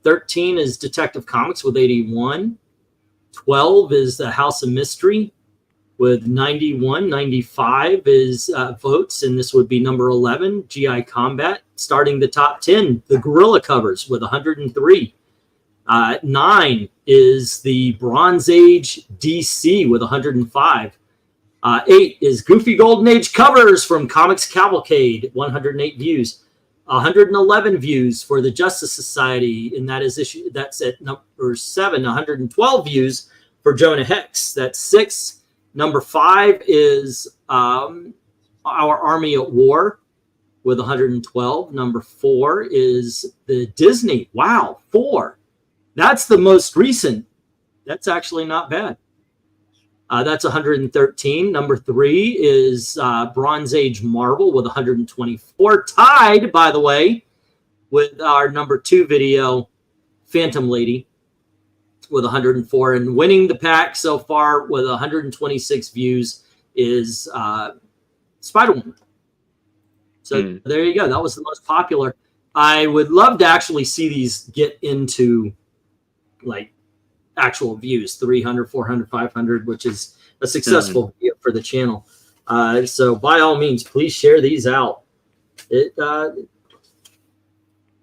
13 is Detective Comics with 81. 12 is the House of Mystery with 91. 95 is Votes, and this would be number 11, GI Combat. Starting the top 10, the Gorilla covers with 103. 9 is the Bronze Age DC with 105. 8 is Goofy Golden Age covers from Comics Cavalcade, 108 views. 111 views for the Justice Society, and that's at number 7. 112 views for Jonah Hex. That's 6. Number 5 is Our Army at War with 112. Number 4 is the Disney. Wow, 4. That's the most recent. That's actually not bad. That's 113. Number 3 is Bronze Age Marvel with 124. Tied, by the way, with our number 2 video, Phantom Lady, with 104. And winning the pack so far with 126 views is Spider-Woman. So there you go. That was the most popular. I would love to actually see these get into like actual views, 300, 400, 500, which is a successful video for the channel. So by all means, please share these out.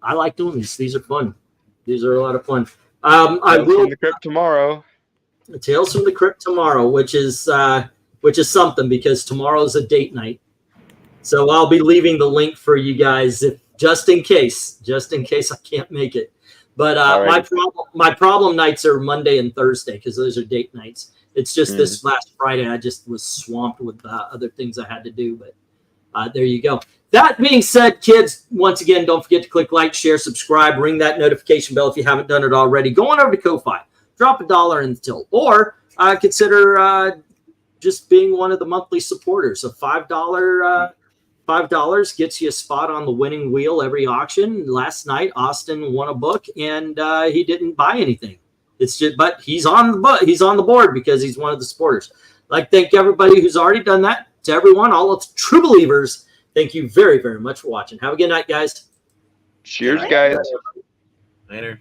I like doing these. These are fun. These are a lot of fun. I will From the Crypt tomorrow. Tales from the Crypt tomorrow, which is something, because tomorrow's a date night. So I'll be leaving the link for you guys just in case I can't make it. But my problem nights are Monday and Thursday, because those are date nights. It's just this last Friday I just was swamped with other things I had to do. But there you go. That being said, kids, once again, don't forget to click like, share, subscribe, ring that notification bell if you haven't done it already. Go on over to Ko-Fi, drop $1 in the till, or consider just being one of the monthly supporters. A $5 gets you a spot on the winning wheel every auction. Last night, Austin won a book, and he didn't buy anything. But he's on the board because he's one of the supporters. I'd like to thank everybody who's already done that. To everyone, all of true believers, thank you very, very much for watching. Have a good night, guys. Cheers, guys. Later.